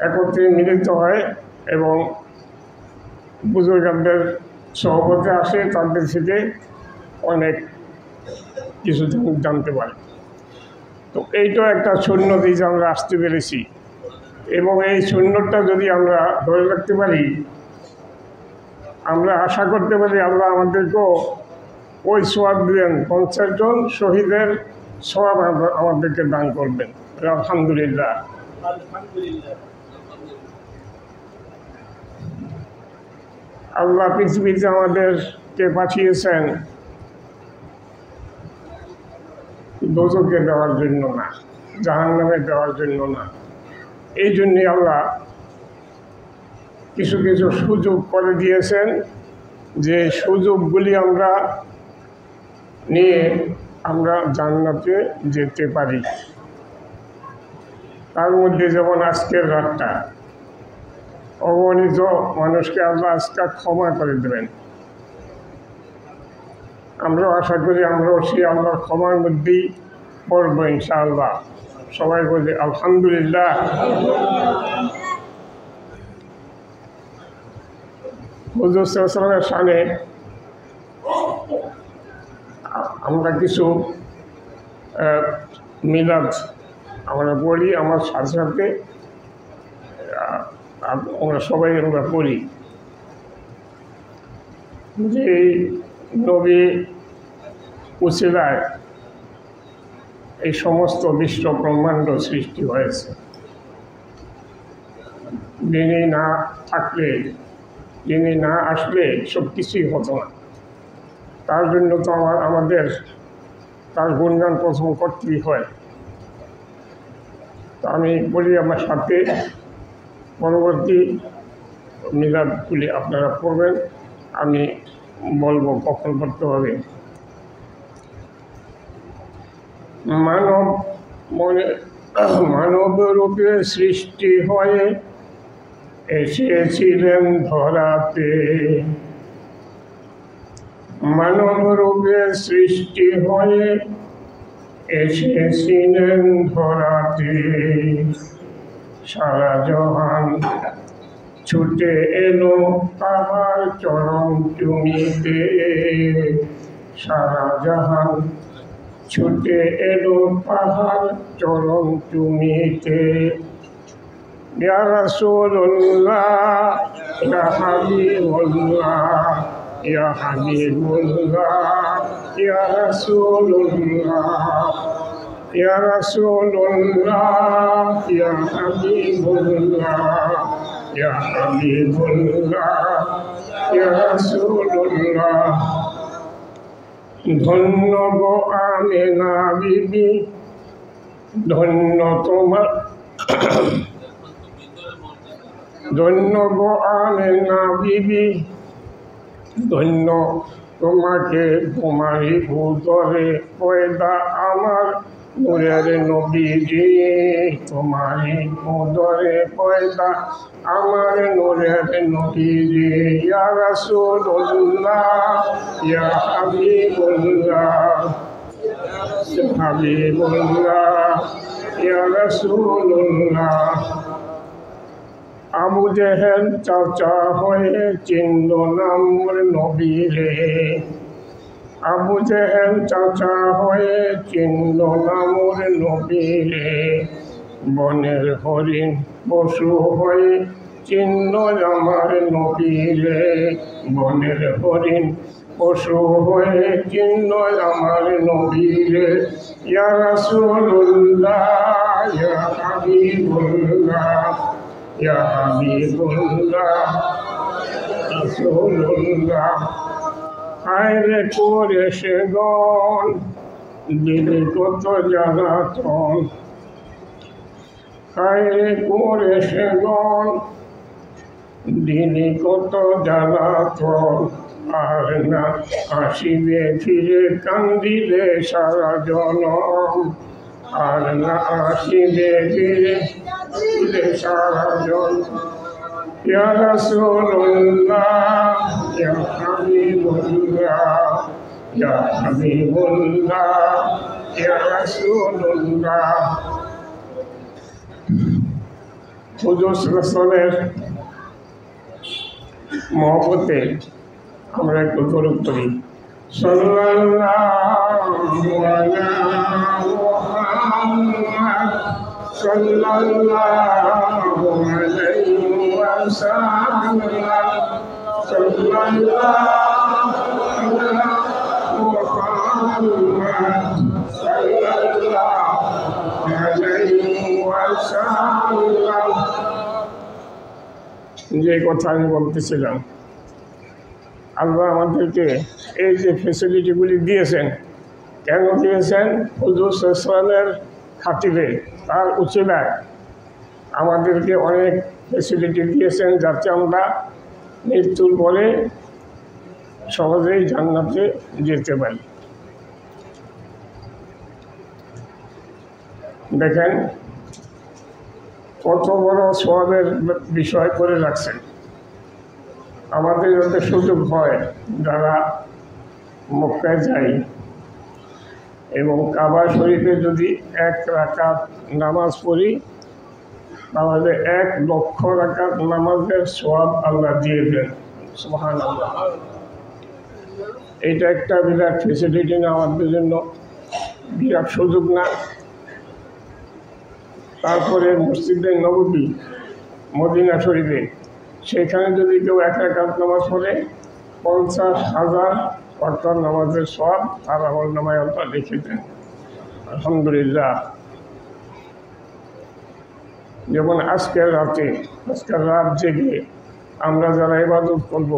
একত্রে মিলিত হয় এবং বুজুর্গদের সহবতে আসে, তাদের থেকে অনেক কিছু জানতে পারে। তো এইটা একটা সুন্নতি যে আমরা আসতে পেরেছি, এবং এই সুন্নতটা যদি আমরা ধরে রাখতে পারি, আমরা আশা করতে পারি আল্লাহ আমাদেরকেও ওই সওয়াব দিবেন, 50 জন শহীদের সওয়াব আমাদেরকে দান করবেন। আলহামদুলিল্লাহ। আল্লাহ পৃথিবীতে আমাদেরকে পাঠিয়েছেন দোজখে দেওয়ার জন্য না, জাহান্নামে দেওয়ার জন্য না। এই জন্যে আল্লাহ কিছু কিছু সুযোগ করে দিয়েছেন, যে সুযোগগুলি আমরা নিয়ে আমরা জান্নাতে যেতে পারি। তার মধ্যে যেমন আজকের রাতটা, অগণিত মানুষকে আল্লাহ আজকে ক্ষমা করে দেবেন। আমরাও আশা করি আমরাও সেই আল্লাহর ক্ষমার মধ্যেই পড়বো ইনশাআল্লাহ। সবাই বলে আলহামদুলিল্লাহ। হুজুর সাল্লাল্লাহু আলাইহি ওয়াসাল্লামের শানে আমরা কিছু মিলাদ আমরা পড়ি, আমার সাথে সাথে আমরা সবাই আমরা পড়ি যে নবী উসিলায় এই সমস্ত বিশ্ব ব্রহ্মাণ্ড সৃষ্টি হয়েছে। যিনি না থাকলে, যিনি না আসলে সব কিছুই হতো না। তার জন্য তো আমাদের তার গুণগান প্রথম করতেই হয়। তো আমি বলি আমার সাথে, পরবর্তী মিলাদগুলি আপনারা পড়বেন, আমি বলবো কখন পড়তে হবে। মানব রূপে সৃষ্টি হয়ে এসেছিলেন ধরাতে, মানব রূপে সৃষ্টি হয়ে এসেছিলেন ধরাতে। সারা জাহান ছুটে এলো তাহার চরণ চুমিতে, সারা জাহান ছুটে এলো তাহার চরণ চুমিতে। ইয়া রাসূলুল্লাহ, ইয়া হাবিবুল্লাহ, ইয়া হাবিবুল্লাহ, ইয়া রাসূলুল্লাহ, ইয়া রাসূলুল্লাহ, ইয়া হাবিবুল্লাহ, ইয়া হাবিবুল্লাহ, ইয়া রাসূলুল্লাহ। ধন্য গো আমেনা বিবি, ধন্য তোমার, ধন্য গো আমেনা বিবি, ধন্য তোমাকে তোমারই উদরে পয়দা আমার নূরের নবীজি, তোমারই উদরে পয়দা আমার নূরের নবীজি। ইয়া রাসূলুল্লাহ, ইয়া হাবিবুল্লাহ, ইয়া হাবিবুল্লাহ, ইয়া রাসূলুল্লাহ। আবু জেহেল চাচা হয়ে চিনল নামর নবীরে, আবু জেহেল চাচা হয়ে চিনল নামর নবীরে। বনের হরিণ পশু হয়ে চিনল আমার নবীরে, বনের হরিণ পশু হয়ে চিনল আমার নবীরে। ইয়া রাসূলুল্লাহ, ইয়া হাবিবুল্লাহ, ইয়া হাবিবুল্লাহ, রাসূলুল্লাহ। আয়রে করে সে গন দিলি কত জ্বালাতন, আয়রে করে সে গন দিলি কত জ্বালাতন। আর না আসিবে ফিরে কান্দিলে সারা জনম, আর না আসিবে ফিরে সারা জনম। ইয়া রাসূলুল্লাহ, ইয়া হাবিবুল্লাহ, ইয়া হাবিবুল্লাহ, ইয়া রাসূলুল্লাহ। হুজুর রাসূলের মহব্বতে আমরা একটু দরুদ পড়ি। সাল্লাল্লাহু আলা মুহাম্মাদ, সাল্লাল্লাহু আলাইহি ওয়াসাল্লাম, সাল্লাল্লাহু আলা মুহাম্মাদ, সাল্লাল্লাহু আলাইহি ওয়াসাল্লাম। যে কথা আমি বলতেছিলাম, আল্লাহ আমাদেরকে এই যে ফেসিলিটিগুলি দিয়েছেন, কেন দিয়েছেন? হুজুর সাল্লাল্লাহু আলাইহি ওয়াসাল্লামের খাতিরে, তার উসিলায় আমাদেরকে অনেক ফেসিলিটি দিয়েছেন, যাতে আমরা মৃত্যুর পরে সহজেই জান্নাতে যেতে পারি। দেখেন কত বড় সওয়াবের বিষয় করে রাখছেন। আমাদের যাতে সুযোগ হয়, যারা মক্কায় যাই, এবং কাবা শরীফে যদি 1 রাকাত নামাজ পড়ি তাহলে 1 লক্ষ রাকাত নামাজের সওয়াব আল্লাহ দিয়ে দেন। সুবহানাল্লাহ। এটা একটা বিরাট ফেসিলিটি না আমাদের জন্য, বিরাট সুযোগ না? তারপরে মসজিদে নববী মদিনা শরীফে, সেখানে যদি কেউ 1 রাকাত নামাজ পড়ে 50,000 অর্থাৎ নামাজের সওয়াব তার আমলনামায় আল্লাহ লিখে দেন। আলহামদুলিল্লাহ। যেমন আজকের রাত জেগে আমরা যারা ইবাদত করব,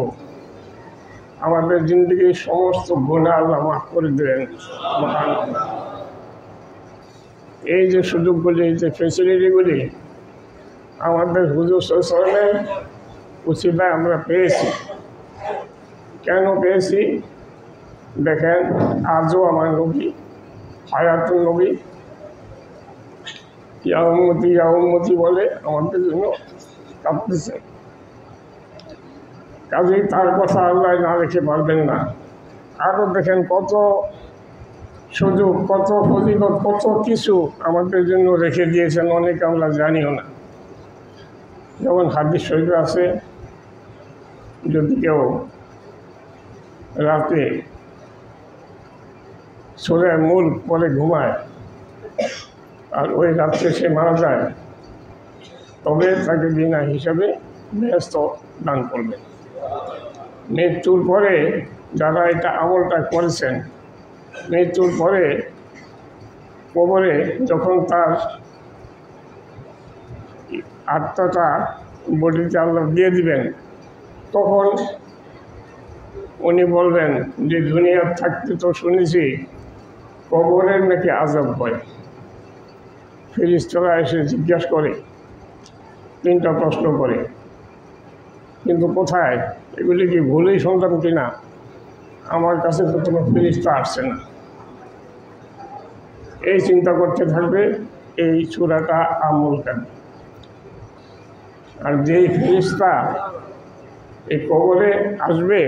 আমাদের জিন্দগির সমস্ত গুনাহ আল্লাহ মাফ করে দেন। এই যে সুযোগগুলি, এই যে ফেসিলিটিগুলি আমাদের হুজুর সাল্লাল্লাহু আলাইহি ওয়াসাল্লামের উসিলায় আমরা পেয়েছি। কেন পেয়েছি? দেখেন, আজও আমার নবী হায়াতুল নবী ইয়া উম্মতি বলে আমাদের জন্য কাঁদতেছে। কাজেই তার কথা আল্লাহ না রেখে পারবেন না। আরও দেখেন কত সুযোগ, কত ফজিলত, কত কিছু আমাদের জন্য রেখে দিয়েছেন, অনেক আমরা জানিও না। যেমন হাদিস শরীফে আছে, যদি কেউ রাতে সূরা মুলক পরে ঘুমায় আর ওই রাত্রে সে মারা যায়, তবে তাকে বিনা হিসাবে বেহেশত দান করবে। মৃত্যুর পরে যারা এটা আমলটা করেছেন, মৃত্যুর পরে কবরে যখন তার আত্মাটা বডিতে আল্লাহ দিয়ে দিবেন, তখন উনি বলবেন যে দুনিয়ার থাকতে তো শুনেছি কবরের নাকি আযাব হয়। ফেরেশতারা এসে জিজ্ঞাসা করে, 3টা প্রশ্ন করে, কিন্তু কোথায়? এগুলি কি ভুলেই শুনলাম কিনা? আমার কাছে তো কোনো ফেরেশতা আসছে না। এই চিন্তা করতে থাকবে, এই সূরাটা আমল কেন। আর যেই ফেরেশতা এই কবরে আসবে,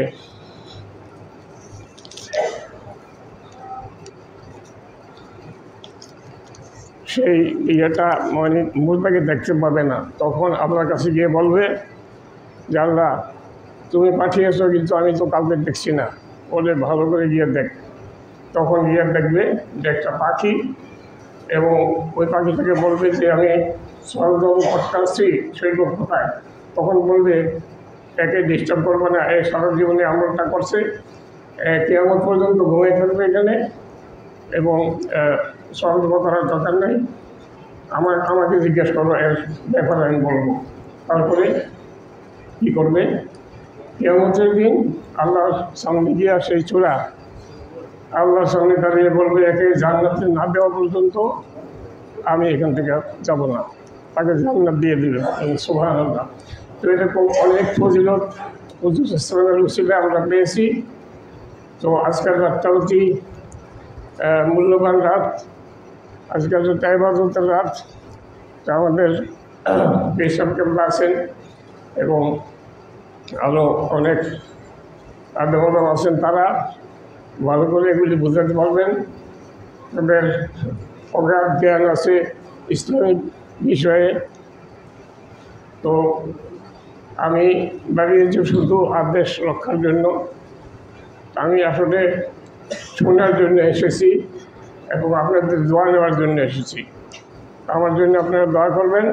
সেই ইয়েটা মানে মুর্দাকে দেখতে পাবে না। তখন আপনার কাছে গিয়ে বলবে যে আল্লাহ তুমি পাঠিয়েছো, কিন্তু আমি তো কাউকে দেখছি না, ওদের ভালো করে গিয়ে দেখ। তখন গিয়ে দেখবে যে একটা পাখি, এবং ওই পাখিটাকে বলবে যে আমি স্বর্গ করতে আসছি, সেই লোক কোথায়? তখন বলবে একে ডিস্টার্ব করবো না, এই সারা জীবনে আমলটা করছে, কিয়ামত পর্যন্ত ঘুমিয়ে থাকবে এখানে, এবং স্বর্গ করার দরকার নেই, আমাকে জিজ্ঞেস করবো, এর ব্যাপারে আমি বলবো। তারপরে কী করবে? কিয়ামতের দিন আল্লাহর সামনে গিয়ে সেই চূড়া আল্লাহর সামনে দাঁড়িয়ে বলবে, একে জান্নাতে না দেওয়া পর্যন্ত আমি এখান থেকে যাব না, তাকে জান্নাত দিয়ে দিবে। সুবহানাল্লাহ। তো এরকম অনেক ফজিলত হুজুর ইসলামের উসিলায় আমরা পেয়েছি। তো আজকের রাতটা অতি মূল্যবান রাত, আজকাল যে ইবাদতের রাত। আমাদের পেশাব কেমন আছেন এবং আরও অনেক আলেম আছেন, তারা ভালো করে এগুলি বোঝাতে পারবেন। তাদের অগাধ জ্ঞান আছে ইসলামিক বিষয়ে। তো আমি দাঁড়িয়েছি শুধু আদেশ রক্ষার জন্য। আমি আসলে শোনার জন্য এসেছি এবং আপনাদের দোয়া নেওয়ার জন্য এসেছি। আমার জন্য আপনারা দোয়া করবেন,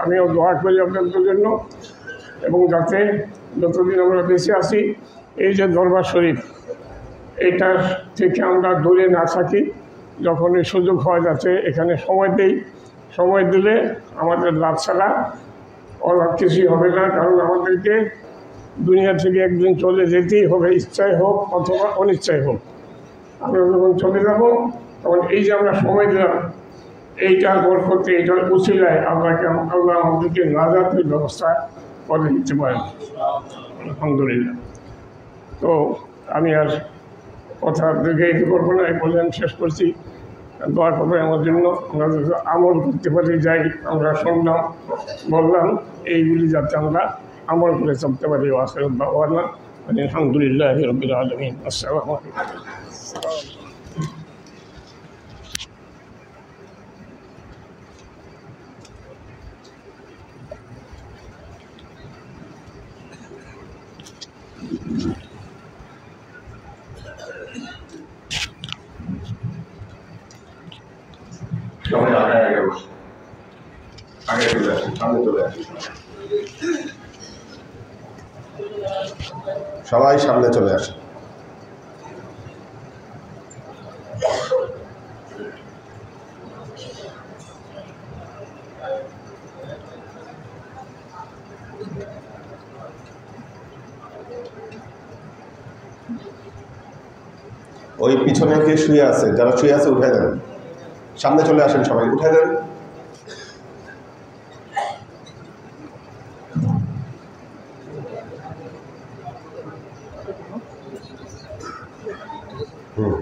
আমিও দোয়া করি আপনাদের জন্য, এবং যাতে যতদিন আমরা বেঁচে আছি এই যে দরবার শরীফ, এইটার থেকে আমরা দূরে না থাকি। যখন এই সুযোগ হওয়া যাচ্ছে এখানে সময় দেই, সময় দিলে আমাদের লাভ ছাড়া অলাভ কিছুই হবে না। কারণ আমাদেরকে দুনিয়া থেকে একদিন চলে যেতেই হবে, ইচ্ছায় হোক অথবা অনিচ্ছায় হোক। আমরা যখন চলে যাব তখন এই যে আমরা সময় দিলাম, এইটার বরকতে, এইটার উসিলায় আল্লাহ আমাদেরকে নাজাতের ব্যবস্থা করে দিতে পারেন। আলহামদুলিল্লাহ। তো আমি আর কথা দীর্ঘায়িত করবো না, এই বলে আমি শেষ করছি। দোয়া করবেন আমার জন্য, আমরা যাতে আমল করতে পারি, যাই আমরা শুনলাম বললাম এইগুলি যাতে আমরা আমল করে চলতে পারি। আলহামদুলিল্লাহ রাব্বিল আলামিন। আসসালামু আলাইকুম। সামনে চলে আসুন, সবাই সামনে চলে আসে। ওই পিছনে কে শুয়ে আছে, যারা শুয়ে আছে উঠে দেন, সামনে চলে আসেন সবাই, উঠে দেন। হুম